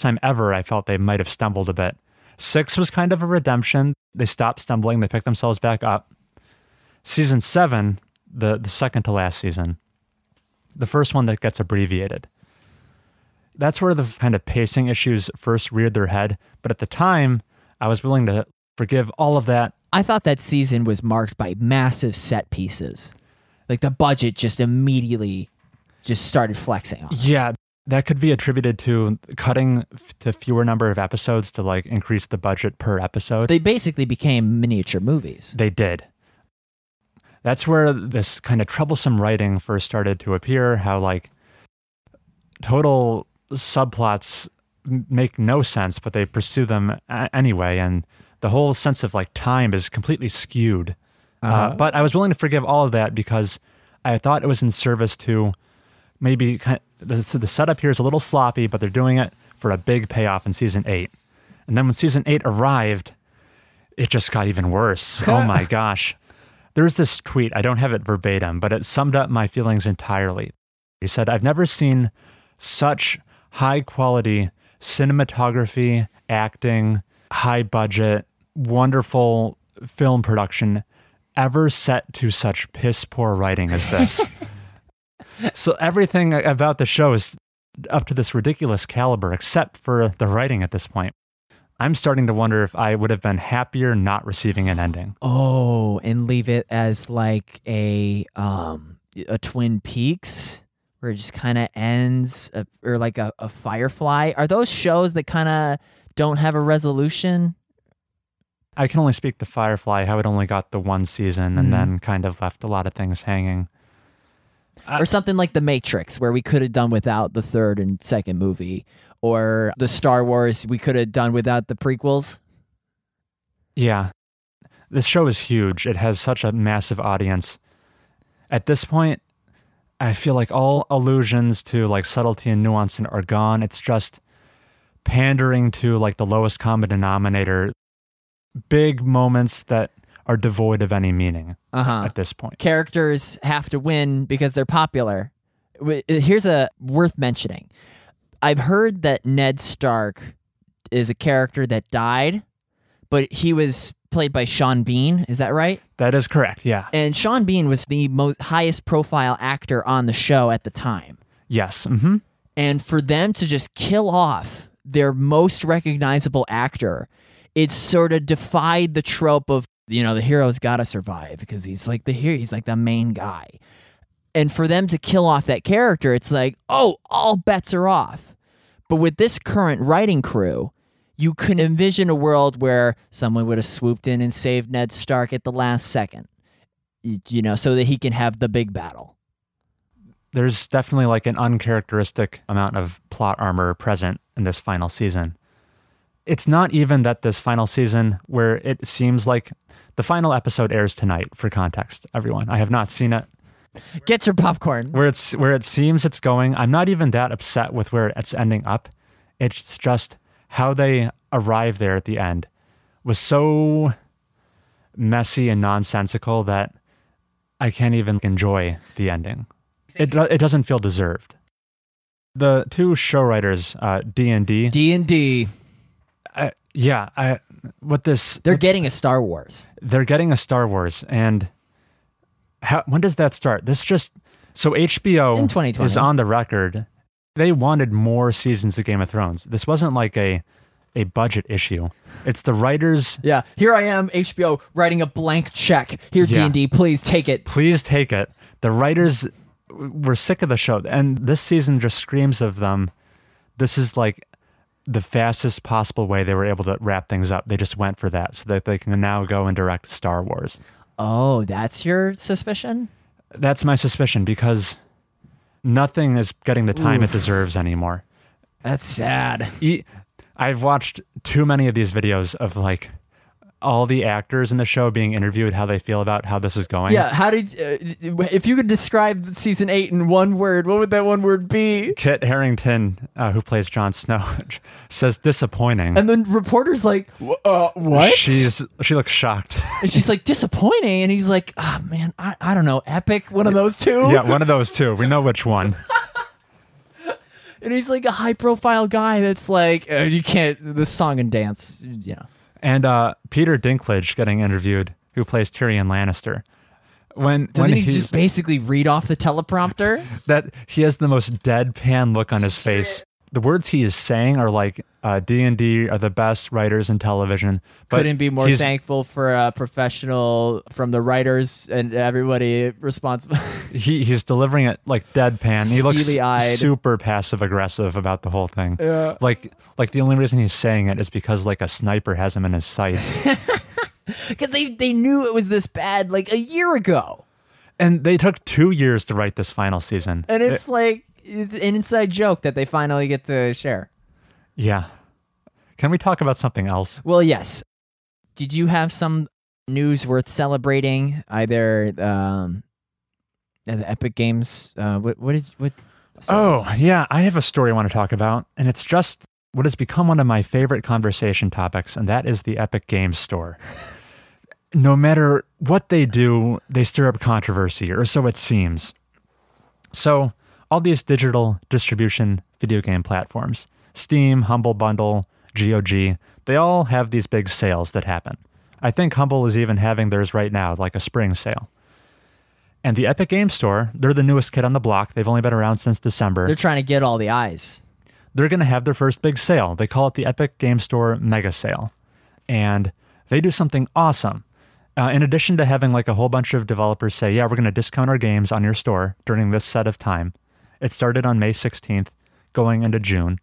time ever I felt they might have stumbled a bit. 6 was kind of a redemption. They stopped stumbling, they picked themselves back up. Season 7 the second to last season. The first one that gets abbreviated. That's where the kind of pacing issues first reared their head. But at the time, I was willing to forgive all of that. I thought that season was marked by massive set pieces. Like the budget just immediately just started flexing on us. Yeah, that could be attributed to cutting to fewer number of episodes to like increase the budget per episode. They basically became miniature movies. They did. That's where this kind of troublesome writing first started to appear, how like total subplots make no sense, but they pursue them anyway. And the whole sense of like time is completely skewed. But I was willing to forgive all of that because I thought it was in service to maybe the setup here is a little sloppy, but they're doing it for a big payoff in season 8. And then when season 8 arrived, it just got even worse. Oh my gosh. There's this tweet, I don't have it verbatim, but it summed up my feelings entirely. He said, "I've never seen such high quality cinematography, acting, high budget, wonderful film production ever set to such piss poor writing as this." So everything about the show is up to this ridiculous caliber, except for the writing at this point. I'm starting to wonder if I would have been happier not receiving an ending. Oh, and leave it as like a Twin Peaks where it just kind of ends, or like a Firefly. Are those shows that kind of don't have a resolution? I can only speak to Firefly, how it only got the one season and then kind of left a lot of things hanging. Or something like The Matrix, where we could have done without the third and second movie. Or the Star Wars, we could have done without the prequels. Yeah. This show is huge. It has such a massive audience. At this point, I feel like all allusions to like subtlety and nuance are gone. It's just pandering to like the lowest common denominator. Big moments that are devoid of any meaning at this point. Characters have to win because they're popular. Here's a worth mentioning. I've heard that Ned Stark is a character that died, but he was played by Sean Bean. Is that right? That is correct, yeah. And Sean Bean was the highest profile actor on the show at the time. Yes. And for them to just kill off their most recognizable actor, it sort of defied the trope of, you know, the hero's got to survive because he's like the hero, he's like the main guy. And for them to kill off that character, it's like, oh, all bets are off. But with this current writing crew, you can envision a world where someone would have swooped in and saved Ned Stark at the last second, you know, so that he can have the big battle. There's definitely like an uncharacteristic amount of plot armor present in this final season. It's not even that this final season where it seems like the final episode airs tonight, for context, everyone. I have not seen it. Get your popcorn. Where it seems it's going, I'm not even that upset with where it's ending up. It's just how they arrive there at the end was so messy and nonsensical that I can't even enjoy the ending. It doesn't feel deserved. The two show writers, D&D. D&D. They're getting a Star Wars. They're getting a Star Wars, and when does that start? So HBO in 2020 is on the record. They wanted more seasons of Game of Thrones. This wasn't like a budget issue. It's the writers. Yeah, here I am, HBO, writing a blank check. Here, D&D, please take it. Please take it. The writers were sick of the show, and this season just screams of them. This is like the fastest possible way they were able to wrap things up. They just went for that so that they can now go and direct Star Wars. Oh, that's your suspicion? That's my suspicion, because nothing is getting the time it deserves anymore. That's sad. I've watched too many of these videos of like all the actors in the show being interviewed, how they feel about how this is going. Yeah, if you could describe season 8 in one word, what would that one word be? Kit Harington, who plays Jon Snow, says disappointing. And then reporter's like, what? She looks shocked. And she's like, disappointing? And he's like, oh man, I don't know, epic, one of those two? Yeah, one of those two. We know which one. And he's like a high profile guy that's like, you can't, the song and dance, you know. And Peter Dinklage getting interviewed, who plays Tyrion Lannister. Doesn't he just basically read off the teleprompter? That he has the most deadpan look on his face. The words he is saying are like, D&D are the best writers in television. But couldn't be more thankful for a professional from the writers and everybody responsible. He's delivering it like deadpan. He looks super passive aggressive about the whole thing. Yeah. Like the only reason he's saying it is because like a sniper has him in his sights. Because they knew it was this bad like a year ago. And they took 2 years to write this final season. And it's it's an inside joke that they finally get to share. Yeah. Can we talk about something else? Well, yes. Did you have some news worth celebrating? Either the Epic Games. What? Oh, yeah. I have a story I want to talk about, and it's just what has become one of my favorite conversation topics, and that is the Epic Games Store. No matter what they do, they stir up controversy, or so it seems. So, all these digital distribution video game platforms, Steam, Humble Bundle, GOG, they all have these big sales that happen. I think Humble is even having theirs right now, like a spring sale. And the Epic Games Store, they're the newest kid on the block. They've only been around since December. They're trying to get all the eyes. They're going to have their first big sale. They call it the Epic Games Store Mega Sale. And they do something awesome. In addition to having like a whole bunch of developers say, yeah, we're going to discount our games on your store during this set of time. It started on May 16th, going into June.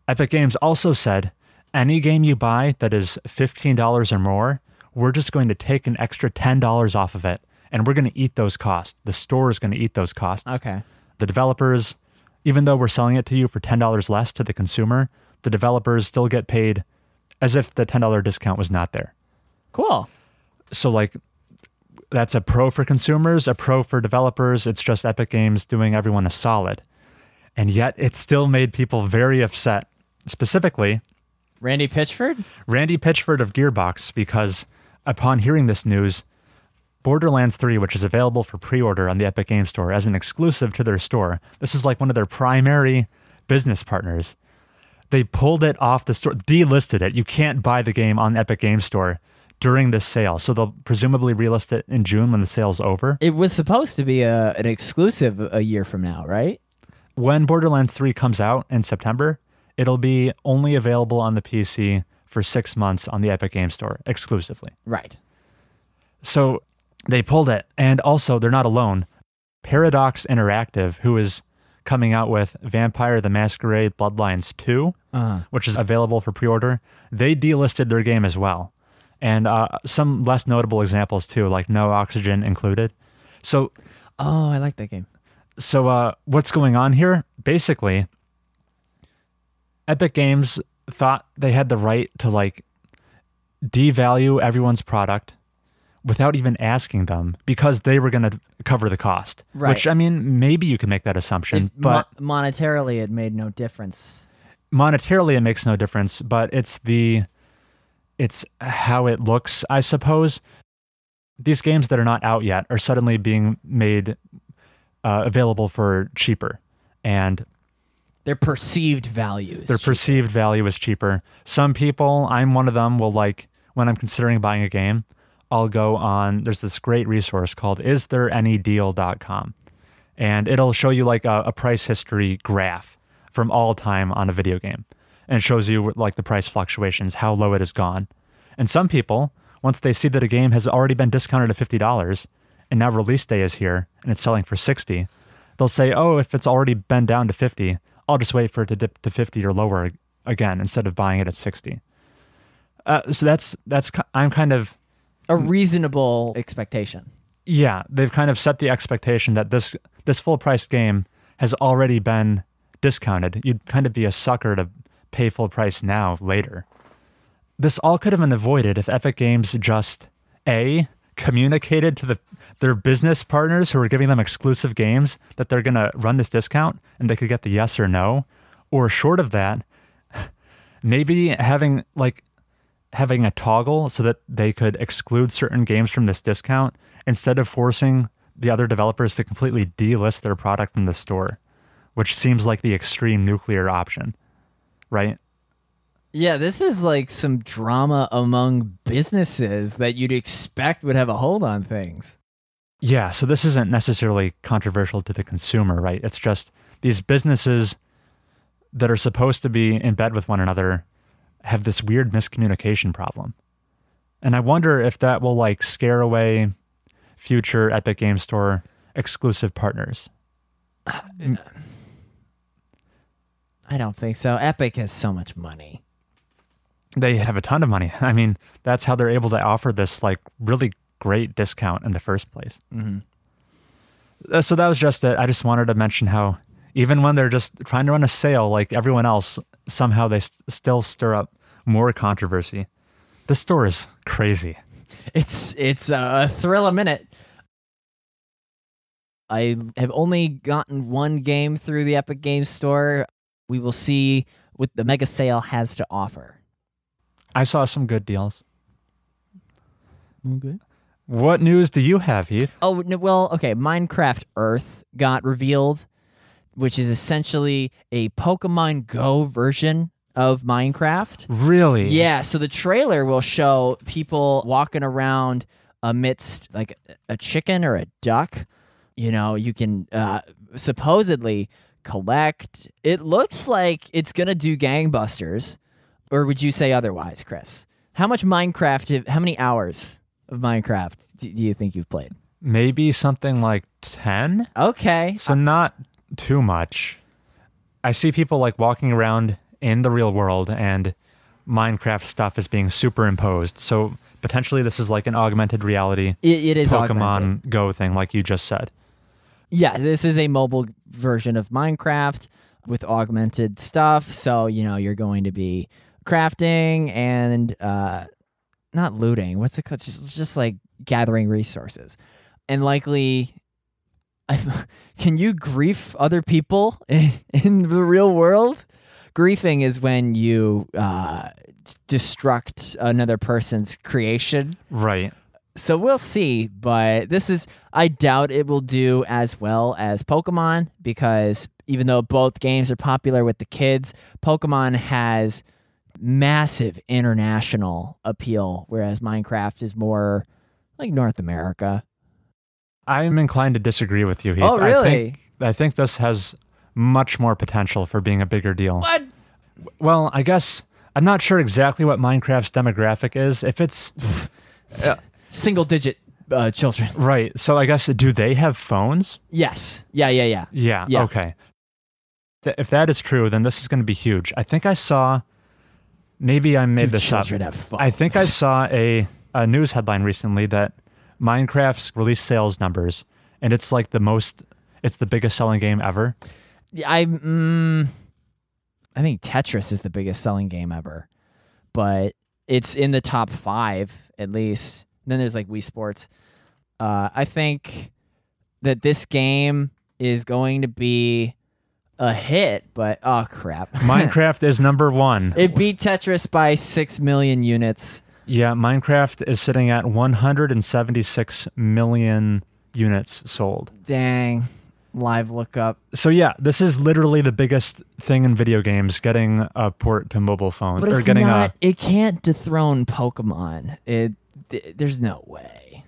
Epic Games also said, any game you buy that is $15 or more, we're just going to take an extra $10 off of it, and we're going to eat those costs. The store is going to eat those costs. Okay. The developers, even though we're selling it to you for $10 less to the consumer, the developers still get paid as if the $10 discount was not there. Cool. So like, that's a pro for consumers, a pro for developers. It's just Epic Games doing everyone a solid. And yet it still made people very upset. Specifically, Randy Pitchford of Gearbox, because upon hearing this news, Borderlands 3, which is available for pre-order on the Epic Games Store as an exclusive to their store, this is like one of their primary business partners. They pulled it off the store, delisted it. You can't buy the game on the Epic Games Store during this sale. So they'll presumably relist it in June when the sale's over. It was supposed to be an exclusive a year from now, right? When Borderlands 3 comes out in September, it'll be only available on the PC for 6 months on the Epic Games Store exclusively. Right. So they pulled it. And also, they're not alone. Paradox Interactive, who is coming out with Vampire the Masquerade Bloodlines 2, which is available for pre-order, they delisted their game as well. And some less notable examples too, like No Oxygen included. So, I like that game. So what's going on here? Basically, Epic Games thought they had the right to like devalue everyone's product without even asking them because they were going to cover the cost. Right. Which, I mean, maybe you can make that assumption, but monetarily it made no difference. Monetarily it makes no difference, but it's how it looks, I suppose. These games that are not out yet are suddenly being made available for cheaper, and their perceived value is cheaper. Some people, I'm one of them, will like, when I'm considering buying a game, I'll go on, there's this great resource called isthereanydeal.com, and it'll show you like a price history graph from all time on a video game. And it shows you like the price fluctuations, how low it has gone. And some people, once they see that a game has already been discounted to $50 and now release day is here and it's selling for $60, they'll say, oh, if it's already been down to $50, I'll just wait for it to dip to $50 or lower again instead of buying it at $60. So that's I'm kind of a reasonable expectation. Yeah, they've kind of set the expectation that this full price game has already been discounted. You'd kind of be a sucker to pay full price now, later. This all could have been avoided if Epic Games just, A, communicated to their business partners who are giving them exclusive games that they're going to run this discount and they could get the yes or no. Or short of that, maybe having a toggle so that they could exclude certain games from this discount instead of forcing the other developers to completely delist their product in the store, which seems like the extreme nuclear option. Right? Yeah, this is like some drama among businesses that you'd expect would have a hold on things. Yeah, so this isn't necessarily controversial to the consumer, right? It's just these businesses that are supposed to be in bed with one another have this weird miscommunication problem. And I wonder if that will like scare away future Epic Game Store exclusive partners. I don't think so. Epic has so much money. They have a ton of money. I mean, that's how they're able to offer this like really great discount in the first place. Mm-hmm. So that was just it. I just wanted to mention how even when they're just trying to run a sale like everyone else, somehow they still stir up more controversy. This store is crazy. It's a thrill a minute. I have only gotten one game through the Epic Games Store. We will see what the mega sale has to offer. I saw some good deals. Okay. What news do you have, Heath? Oh, well, okay. Minecraft Earth got revealed, which is essentially a Pokemon Go version of Minecraft. Really? Yeah, so the trailer will show people walking around amidst like a chicken or a duck. You know, you can supposedly collect. It looks like it's going to do gangbusters. Or would you say otherwise, Chris? How much Minecraft, how many hours of Minecraft do you think you've played? Maybe something like 10? Okay. So not too much. I see people like walking around in the real world and Minecraft stuff is being superimposed. So potentially this is like an augmented reality It is Pokemon augmented. Go thing, like you just said. Yeah, this is a mobile version of Minecraft with augmented stuff. So, you know, you're going to be crafting and not looting. What's it called? Just like gathering resources. And likely, can you grief other people in the real world? Griefing is when you destruct another person's creation. Right. So we'll see, but I doubt it will do as well as Pokemon, because even though both games are popular with the kids, Pokemon has massive international appeal, whereas Minecraft is more like North America. I'm inclined to disagree with you, Heath. Oh, really? I think this has much more potential for being a bigger deal. What? Well, I guess I'm not sure exactly what Minecraft's demographic is. If it's Single-digit children. right, so I guess do they have phones? Yes. Yeah. Yeah. Yeah. Okay. If that is true, then this is going to be huge. I think I saw. Maybe I made this up. Children have phones. I think I saw a news headline recently that Minecraft's release sales numbers, and it's like it's the biggest selling game ever. I think Tetris is the biggest selling game ever, but it's in the top 5 at least. And then there's like Wii Sports. I think that this game is going to be a hit, but oh crap. Minecraft is number 1. It beat Tetris by 6 million units. Yeah, Minecraft is sitting at 176 million units sold. Dang. Live lookup. So yeah, this is literally the biggest thing in video games, getting a port to mobile phones. But or it's getting not, it can't dethrone Pokemon. There's no way.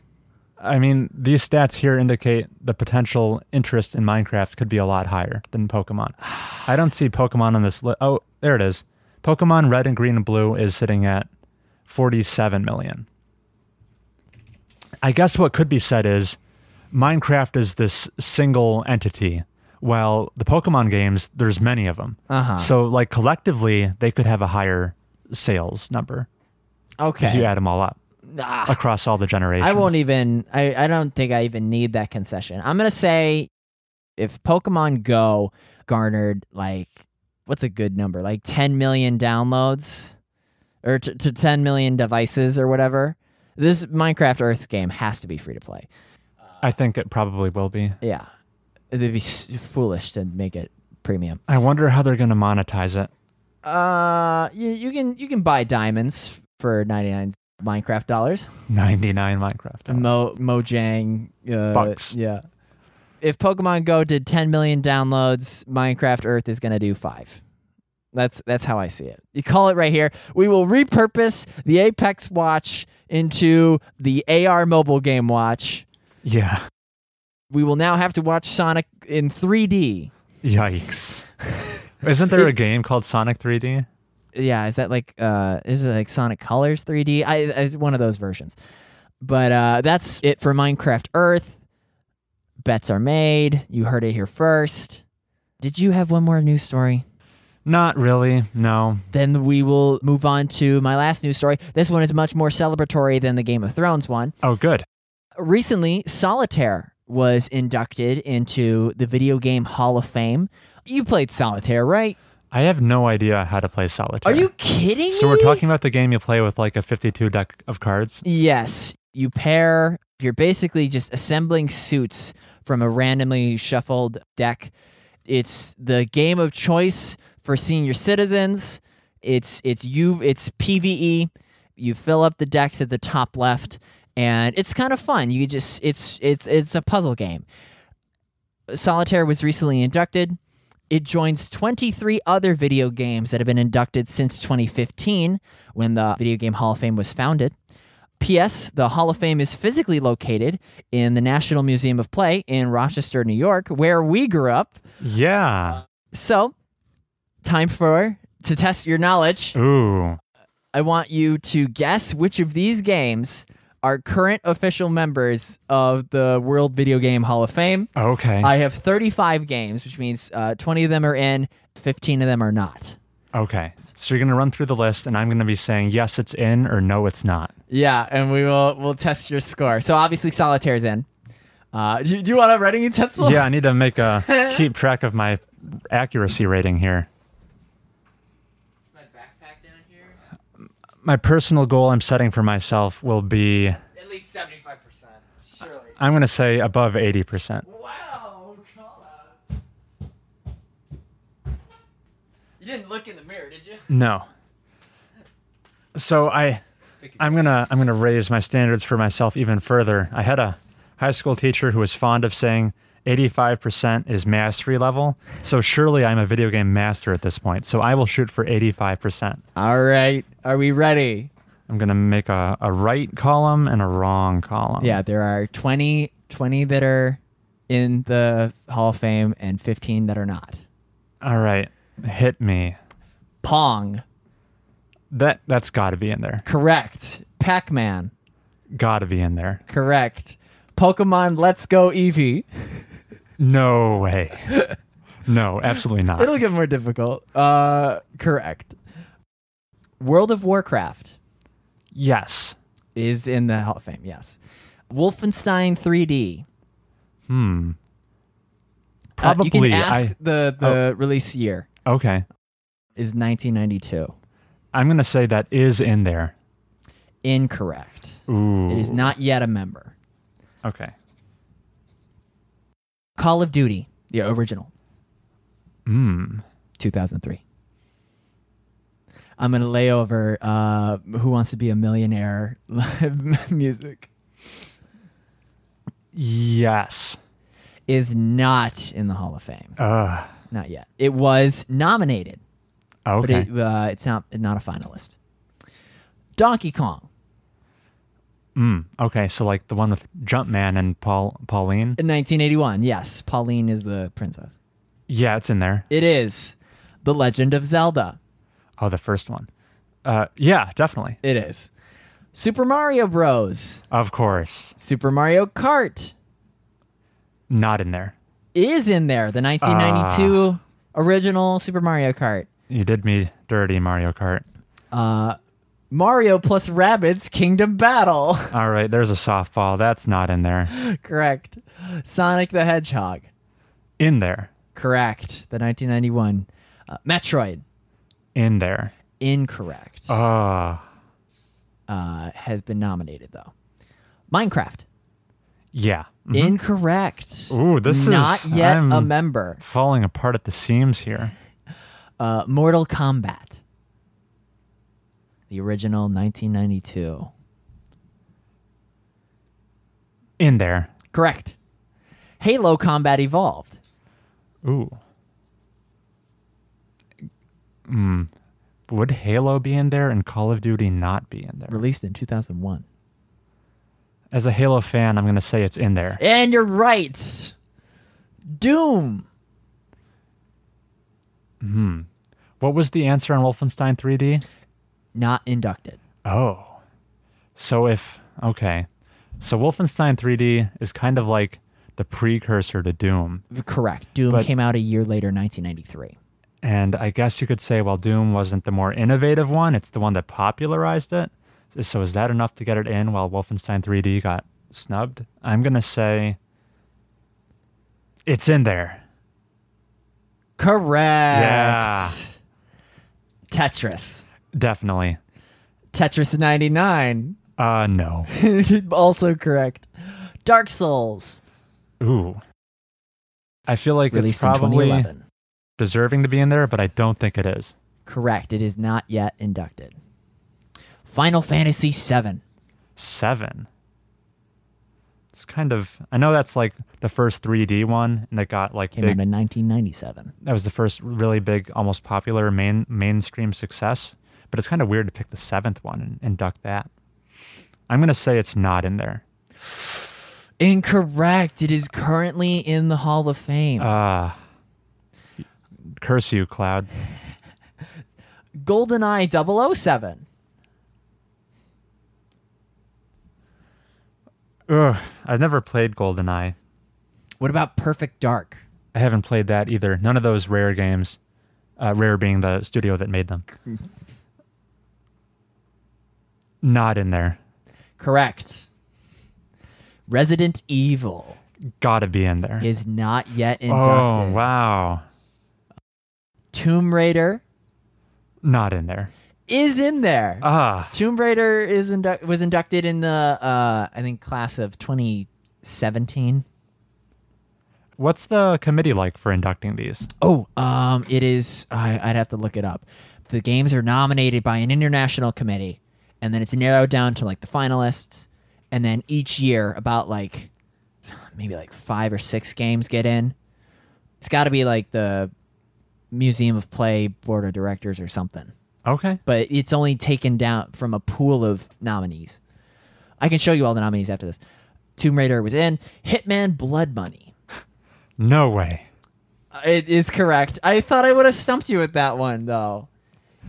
I mean, these stats here indicate the potential interest in Minecraft could be a lot higher than Pokemon. I don't see Pokemon on this list. Oh, there it is. Pokemon Red and Green and Blue is sitting at 47 million. I guess what could be said is Minecraft is this single entity, while the Pokemon games, there's many of them. Uh-huh. So like collectively, they could have a higher sales number. Okay. If you add them all up. Across all the generations. I won't even, I don't think I even need that concession. I'm going to say if Pokemon Go garnered like, what's a good number? Like 10 million downloads or to 10 million devices or whatever. This Minecraft Earth game has to be free to play. I think it probably will be. Yeah. It'd be foolish to make it premium. I wonder how they're going to monetize it. You can buy diamonds for 99 Minecraft dollars. 99 Minecraft dollars. Mojang. Bucks. Yeah. If Pokemon Go did 10 million downloads, Minecraft Earth is going to do 5. That's how I see it. You call it right here. We will repurpose the Apex watch into the AR mobile game watch. Yeah. We will now have to watch Sonic in 3D. Yikes. Isn't there a game called Sonic 3D? Yeah, is that like is it like Sonic Colors 3D? It's one of those versions. But that's it for Minecraft Earth. Bets are made. You heard it here first. Did you have one more news story? Not really, no. Then we will move on to my last news story. This one is much more celebratory than the Game of Thrones one. Oh, good. Recently, Solitaire was inducted into the Video Game Hall of Fame. You played Solitaire, right? I have no idea how to play Solitaire. Are you kidding me? So we're talking about the game you play with like a 52 deck of cards? Yes. You pair, you're basically just assembling suits from a randomly shuffled deck. It's the game of choice for senior citizens. It's PvE. You fill up the decks at the top left, and it's kind of fun. You just it's a puzzle game. Solitaire was recently inducted. It joins 23 other video games that have been inducted since 2015, when the Video Game Hall of Fame was founded. P.S. The Hall of Fame is physically located in the National Museum of Play in Rochester, New York, where we grew up. Yeah. So, time to test your knowledge. Ooh. I want you to guess which of these games are current official members of the World Video Game Hall of Fame. Okay. I have 35 games, which means 20 of them are in, 15 of them are not. Okay. So you're going to run through the list, and I'm going to be saying, yes, it's in, or no, it's not. Yeah, and we'll test your score. So obviously Solitaire's in. Do you want a writing utensil? Yeah, I need to keep track of my accuracy rating here. Is my backpack down here? My personal goal I'm setting for myself will be... At least 75%, surely. I'm going to say above 80%. Wow, call out. You didn't look in the mirror, did you? No. So I'm gonna raise my standards for myself even further. I had a high school teacher who was fond of saying 85% is mastery level. So surely I'm a video game master at this point. So I will shoot for 85%. All right. Are we ready? I'm gonna make a right column and a wrong column. Yeah, there are 20 that are in the Hall of Fame and 15 that are not. All right. Hit me. Pong. That's got to be in there. Correct. Pac-Man. Got to be in there. Correct. Pokemon Let's Go Eevee. No way. No, absolutely not. It'll get more difficult. Correct. World of Warcraft. Yes. Is in the Hall of Fame, yes. Wolfenstein 3D. Probably. You can ask the release year. Okay. Is 1992. I'm going to say that is in there. Incorrect. Ooh. It is not yet a member. Okay. Call of Duty, the original. 2003. I'm going to lay over Who Wants to Be a Millionaire music. Yes. Is not in the Hall of Fame. Not yet. It was nominated. Okay. But it's not a finalist. Donkey Kong. Okay, so like the one with Jumpman and Pauline? In 1981, yes. Pauline is the princess. Yeah, it's in there. It is. The Legend of Zelda. Oh, the first one. Yeah, definitely. It is. Super Mario Bros. Of course. Super Mario Kart. Not in there. Is in there. The 1992 original Super Mario Kart. You did me dirty, Mario Kart. Mario plus Rabbids Kingdom Battle. All right, there's a softball. That's not in there. Correct. Sonic the Hedgehog. In there. Correct. The 1991. Metroid. In there. Incorrect. Has been nominated, though. Minecraft. Yeah. Incorrect. Ooh, this not is... yet I'm a member. falling apart at the seams here. Mortal Kombat. The original 1992. In there. Correct. Halo Combat Evolved. Ooh. Would Halo be in there and Call of Duty not be in there? Released in 2001. As a Halo fan, I'm going to say it's in there. And you're right. Doom. What was the answer on Wolfenstein 3D? Not inducted. Oh. So okay. So Wolfenstein 3D is kind of like the precursor to Doom. Correct. Doom came out a year later, 1993. And I guess you could say, well, Doom wasn't the more innovative one. It's the one that popularized it. So is that enough to get it in while Wolfenstein 3D got snubbed? I'm going to say it's in there. Correct. Yeah. Tetris. Definitely. Tetris 99. No. Also correct. Dark Souls. Ooh. I feel like Released it's probably in 2011. deserving to be in there, but I don't think it is. Correct. It is not yet inducted. Final Fantasy 7. 7. It's kind of, I know that's like the first 3D one, and that got like Came out in 1997. That was the first really big, almost popular mainstream success. But it's kind of weird to pick the 7th one and induct that. I'm going to say it's not in there. Incorrect. It is currently in the Hall of Fame. Curse you, Cloud. GoldenEye 007. Ugh, I've never played GoldenEye. What about Perfect Dark? I haven't played that either. None of those Rare games. Rare being the studio that made them. Not in there. Correct. Resident Evil Gotta be in there. is not yet inducted. Oh, wow. Tomb Raider Not in there. is in there. Tomb Raider was inducted in the I think class of 2017. What's the committee like for inducting these? It is. I'd have to look it up. The games are nominated by an international committee, and then it's narrowed down to like the finalists, and then each year about like maybe like 5 or 6 games get in. It's got to be like the Museum of Play board of directors or something. Okay. But it's only taken down from a pool of nominees. I can show you all the nominees after this. Tomb Raider was in. Hitman Blood Money. No way. It is correct. I thought I would have stumped you with that one, though.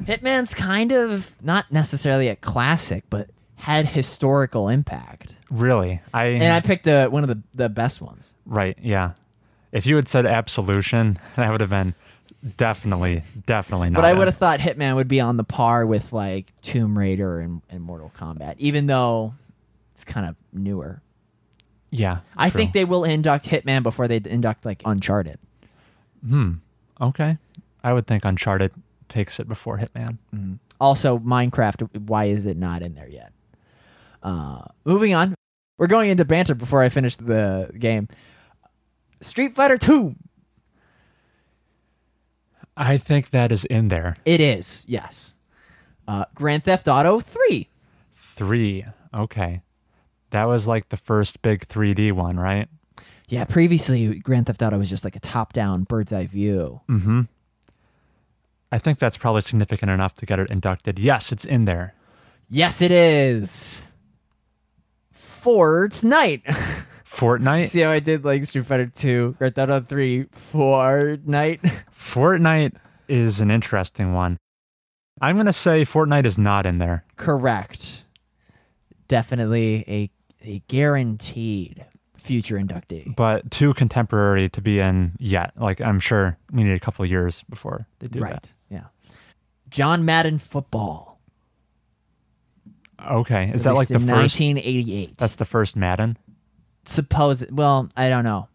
Hitman's kind of not necessarily a classic, but had historical impact. Really? And I picked one of the best ones. Right, yeah. If you had said Absolution, that would have been definitely not. But I would have thought Hitman would be on the par with like Tomb Raider and Mortal Kombat, even though it's kind of newer. Yeah. I true. think they will induct Hitman before they induct like Uncharted. Okay. I would think Uncharted takes it before Hitman. Mm-hmm. Also, Minecraft, why is it not in there yet? Moving on. We're going into banter before I finish the game. Street Fighter 2. I think that is in there. It is, yes. Grand Theft Auto 3. 3. Okay. That was like the first big 3D one, right? Yeah, previously Grand Theft Auto was just like a top-down bird's eye view. Mm-hmm. I think that's probably significant enough to get it inducted. Yes, it's in there. Yes, it is. Fortnite. Fortnite? See how I did like Street Fighter 2, Grand Theft Auto 3, Fortnite? Fortnite is an interesting one. I'm going to say Fortnite is not in there. Correct. Definitely a guaranteed future inductee. But too contemporary to be in yet. Like, I'm sure we need a couple of years before they do that. Yeah. John Madden Football. Okay. Is that like the first? 1988. That's the first Madden? Well, I don't know.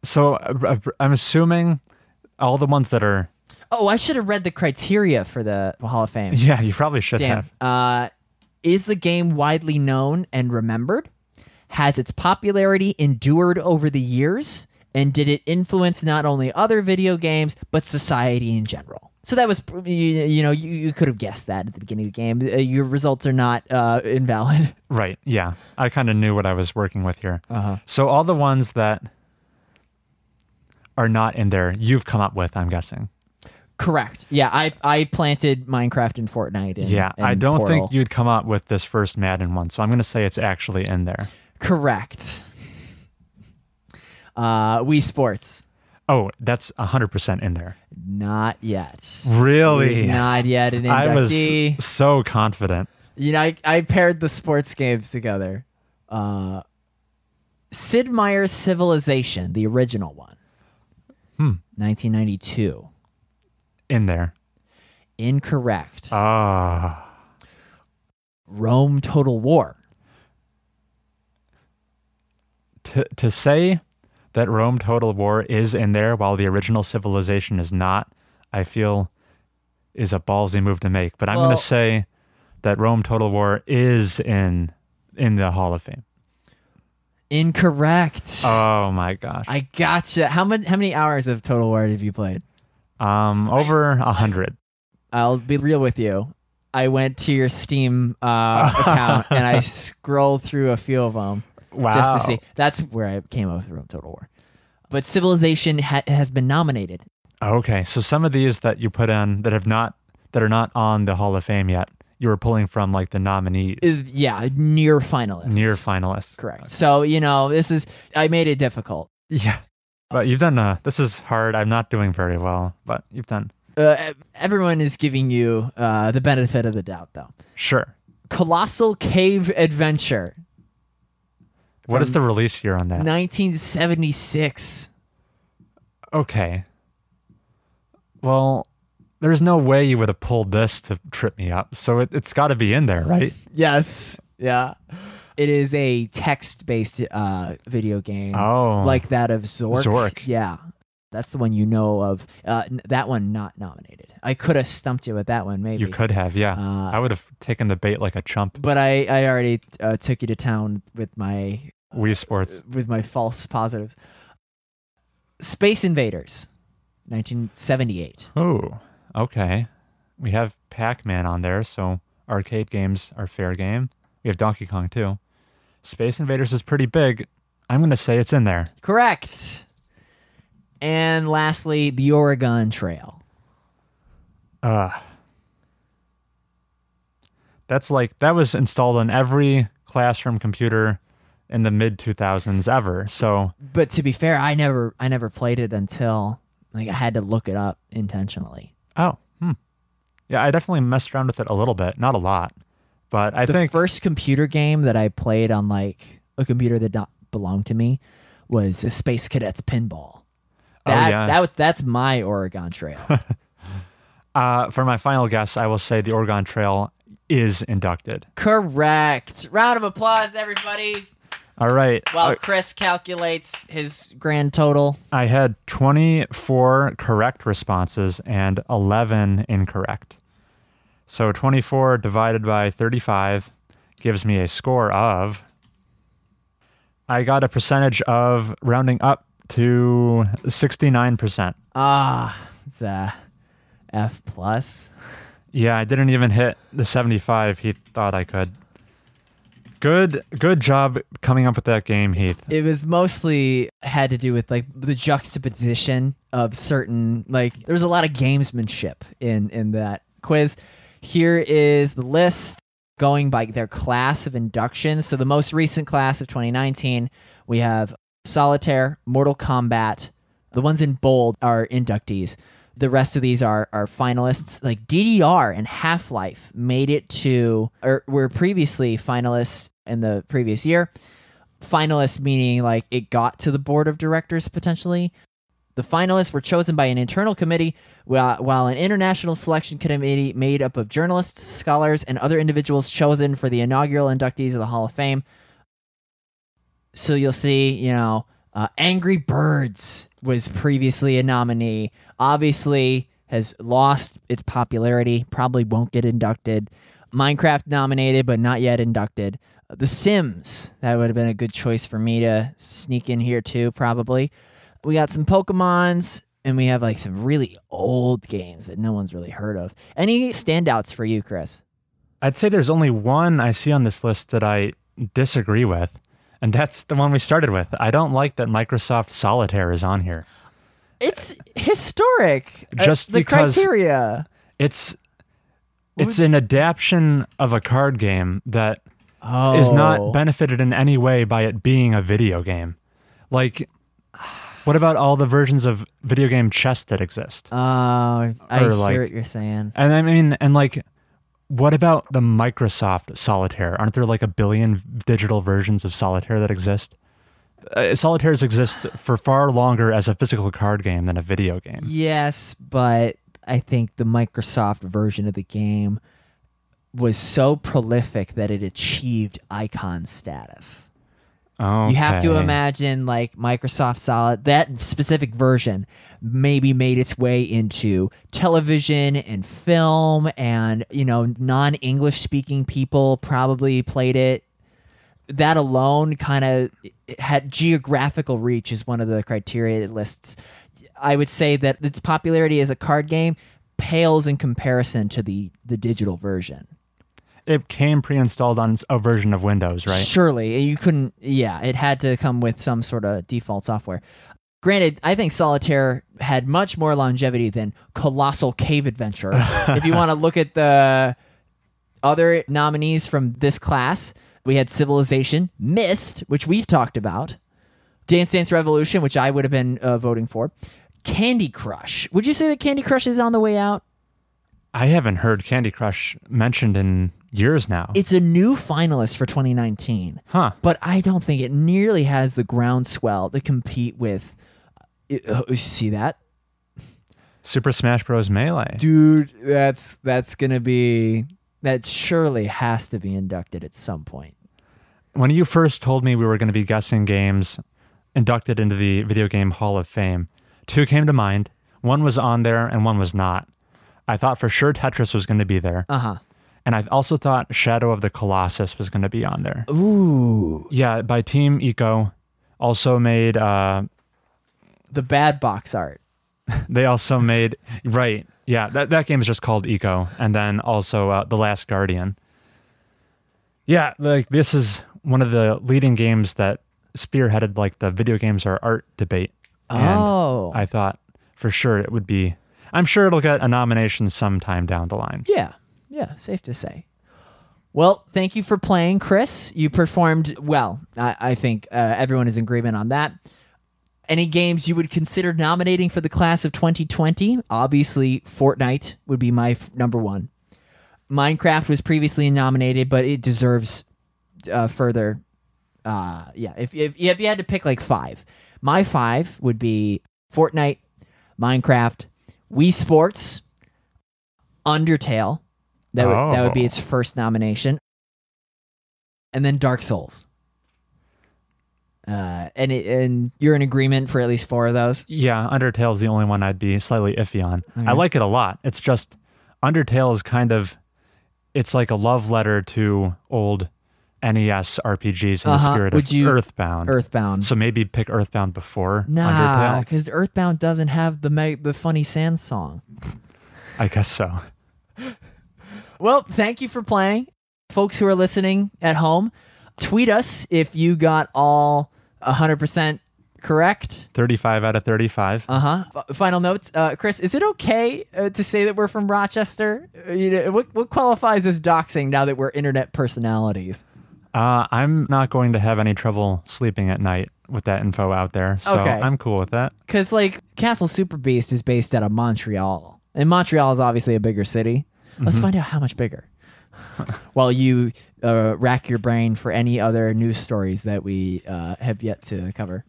So I'm assuming all the ones that are... Oh, I should have read the criteria for the Hall of Fame. Yeah, you probably should have. Is the game widely known and remembered? Has its popularity endured over the years? And did it influence not only other video games, but society in general? So that was, you could have guessed that at the beginning of the game. Your results are not invalid. Right, yeah. I kind of knew what I was working with here. Uh-huh. So all the ones that are not in there, you've come up with, I'm guessing. Correct. Yeah, I planted Minecraft and Fortnite. I don't think you'd come up with this first Madden one, so I'm going to say it's actually in there. Correct. Wii Sports. Oh, that's 100% in there. Not yet. Really? It's not yet an inductee. I was so confident. You know, I paired the sports games together. Sid Meier's Civilization, the original one. 1992. In there. Incorrect. Ah. Rome Total War. To say that Rome Total War is in there while the original Civilization is not, I feel is a ballsy move to make. But I'm going to say that Rome Total War is in the Hall of Fame. Incorrect. Oh my gosh. I gotcha. How many hours of Total War have you played? Over 100. I'll be real with you. I went to your Steam account and I scrolled through a few of them. Wow. Just to see. That's where I came up with Rome Total War. But Civilization has been nominated. Okay, so some of these that you put in that are not on the Hall of Fame yet, you were pulling from like the nominees. Yeah, near finalists. Near finalists. Correct. Okay. So, I made it difficult. Yeah. But you've done, this is hard. I'm not doing very well, but you've done. Everyone is giving you the benefit of the doubt, though. Sure. Colossal Cave Adventure. What is the release year on that? 1976. Okay. Well, there's no way you would have pulled this to trip me up, so it's got to be in there, right? Yes. Yeah. It is a text-based video game. Oh. Like that of Zork. Zork. Yeah. That's the one you know of. That one not nominated. I could have stumped you with that one, maybe. You could have, yeah. I would have taken the bait like a chump. But I already took you to town with my... Wii Sports. With my false positives. Space Invaders. 1978. Oh, okay. We have Pac-Man on there, so arcade games are fair game. We have Donkey Kong, too. Space Invaders is pretty big. I'm going to say it's in there. Correct. And lastly, the Oregon Trail. That was installed on every classroom computer in the mid-2000s ever. So, but to be fair, I never played it until I had to look it up intentionally. Oh, yeah, I definitely messed around with it a little bit, not a lot, but I think the first computer game that I played on a computer that not belonged to me was a Space Cadets Pinball. That's my Oregon Trail. For my final guess, I will say the Oregon Trail is inducted. Correct. Round of applause, everybody. All right. While Chris calculates his grand total. I had 24 correct responses and 11 incorrect. So 24 divided by 35 gives me a score of... I got a percentage of rounding up to 69%. It's a F plus. Yeah, I didn't even hit the 75 he thought I could. Good job coming up with that game, Heath. It was mostly had to do with the juxtaposition of certain there's a lot of gamesmanship in that quiz. Here is the list going by their class of induction. So the most recent class of 2019, we have Solitaire, Mortal Kombat. The ones in bold are inductees. The rest of these are finalists. Like DDR and Half-Life made it to, or were previously finalists in the previous year. Finalists meaning it got to the board of directors potentially. The finalists were chosen by an internal committee, while an international selection committee made up of journalists, scholars, and other individuals chosen for the inaugural inductees of the Hall of Fame. So you'll see, Angry Birds was previously a nominee. Obviously has lost its popularity, probably won't get inducted. Minecraft nominated, but not yet inducted. The Sims, that would have been a good choice for me to sneak in here too, probably. We got some Pokemons, and we have some really old games that no one's really heard of. Any standouts for you, Chris? I'd say there's only one I see on this list that I disagree with, and that's the one we started with. I don't like that Microsoft Solitaire is on here. It's historic. Just the because criteria. It's an adaptation of a card game that is not benefited in any way by it being a video game. Like, what about all the versions of video game chess that exist? I hear what you're saying. And I mean, and like, what about the Microsoft Solitaire? Aren't there like 1 billion digital versions of Solitaire that exist? Solitaires exist for far longer as a physical card game than a video game. Yes, but I think the Microsoft version of the game was so prolific that it achieved icon status. Okay. You have to imagine like Microsoft Solid, that specific version maybe made its way into television and film, and non-English speaking people probably played it. That alone kind of had geographical reach is one of the criteria it lists. I would say that its popularity as a card game pales in comparison to the digital version. It came pre-installed on a version of Windows, right? Surely. You couldn't... Yeah, it had to come with some sort of default software. Granted, I think Solitaire had much more longevity than Colossal Cave Adventure. If you want to look at the other nominees from this class, we had Civilization, Myst, which we've talked about, Dance Dance Revolution, which I would have been voting for, Candy Crush. Would you say that Candy Crush is on the way out? I haven't heard Candy Crush mentioned in years now. It's a new finalist for 2019. Huh. But I don't think it nearly has the groundswell to compete with... see that? Super Smash Bros. Melee. Dude, that's going to be... That surely has to be inducted at some point. When you first told me we were going to be guessing games inducted into the Video Game Hall of Fame, 2 came to mind. One was on there and one was not. I thought for sure Tetris was going to be there. Uh-huh. And I also thought Shadow of the Colossus was going to be on there. Ooh. Yeah, by Team Eco. Also made... the bad box art. They also made... Right. Yeah, that game is just called Eco. And then also The Last Guardian. Yeah, like this is one of the leading games that spearheaded like the video games are art debate. And I thought for sure it would be... I'm sure it'll get a nomination sometime down the line. Yeah, safe to say. Well, thank you for playing, Chris. You performed well. I think everyone is in agreement on that. Any games you would consider nominating for the class of 2020? Obviously, Fortnite would be my number one. Minecraft was previously nominated, but it deserves further. If you had to pick like 5, my 5 would be Fortnite, Minecraft, Wii Sports, Undertale. That would be its first nomination, and then Dark Souls. And you're in agreement for at least 4 of those? Yeah, Undertale is the only one I'd be slightly iffy on. Okay. I like it a lot. It's just Undertale is kind of, it's like a love letter to old NES RPGs in the spirit of Earthbound. Earthbound. So maybe pick Earthbound before Undertale. Undertale. Because Earthbound doesn't have the funny sand song. I guess so. Well, thank you for playing. Folks who are listening at home, tweet us if you got all 100% correct. 35 out of 35. Final notes. Chris, is it okay to say that we're from Rochester? What qualifies as doxing now that we're internet personalities? I'm not going to have any trouble sleeping at night with that info out there, so okay. I'm cool with that. Because, like, Castle Super Beast is based out of Montreal, and Montreal is obviously a bigger city. Let's find out how much bigger. While you rack your brain for any other news stories that we have yet to cover.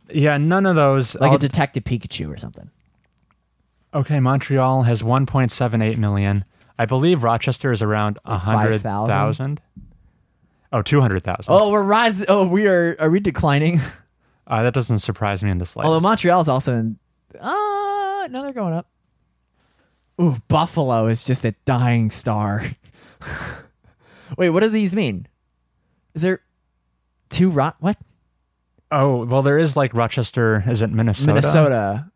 Yeah, none of those. Like a Detective Pikachu or something. Okay, Montreal has 1.78 million. I believe Rochester is around 100,000. Oh, 200,000. Oh, we're rising. Oh, are we declining? That doesn't surprise me in the slightest. Although Montreal's also in... no, they're going up. Ooh, Buffalo is just a dying star. Wait, what do these mean? Is there 2 what? Oh, well, there is like Rochester. Is it Minnesota? Minnesota.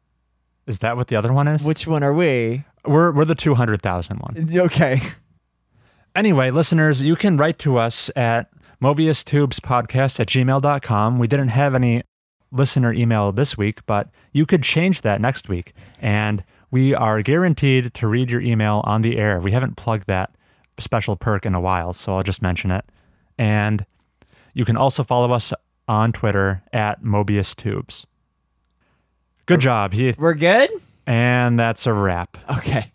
Is that what the other one is? Which one are we? We're the 200,000 one. Okay. Anyway, listeners, you can write to us at MobiusTubesPodcast@gmail.com. We didn't have any listener email this week, but you could change that next week. And we are guaranteed to read your email on the air. We haven't plugged that special perk in a while, so I'll just mention it. And you can also follow us on Twitter at MobiusTubes. Good job, Heath. We're good? And that's a wrap. Okay.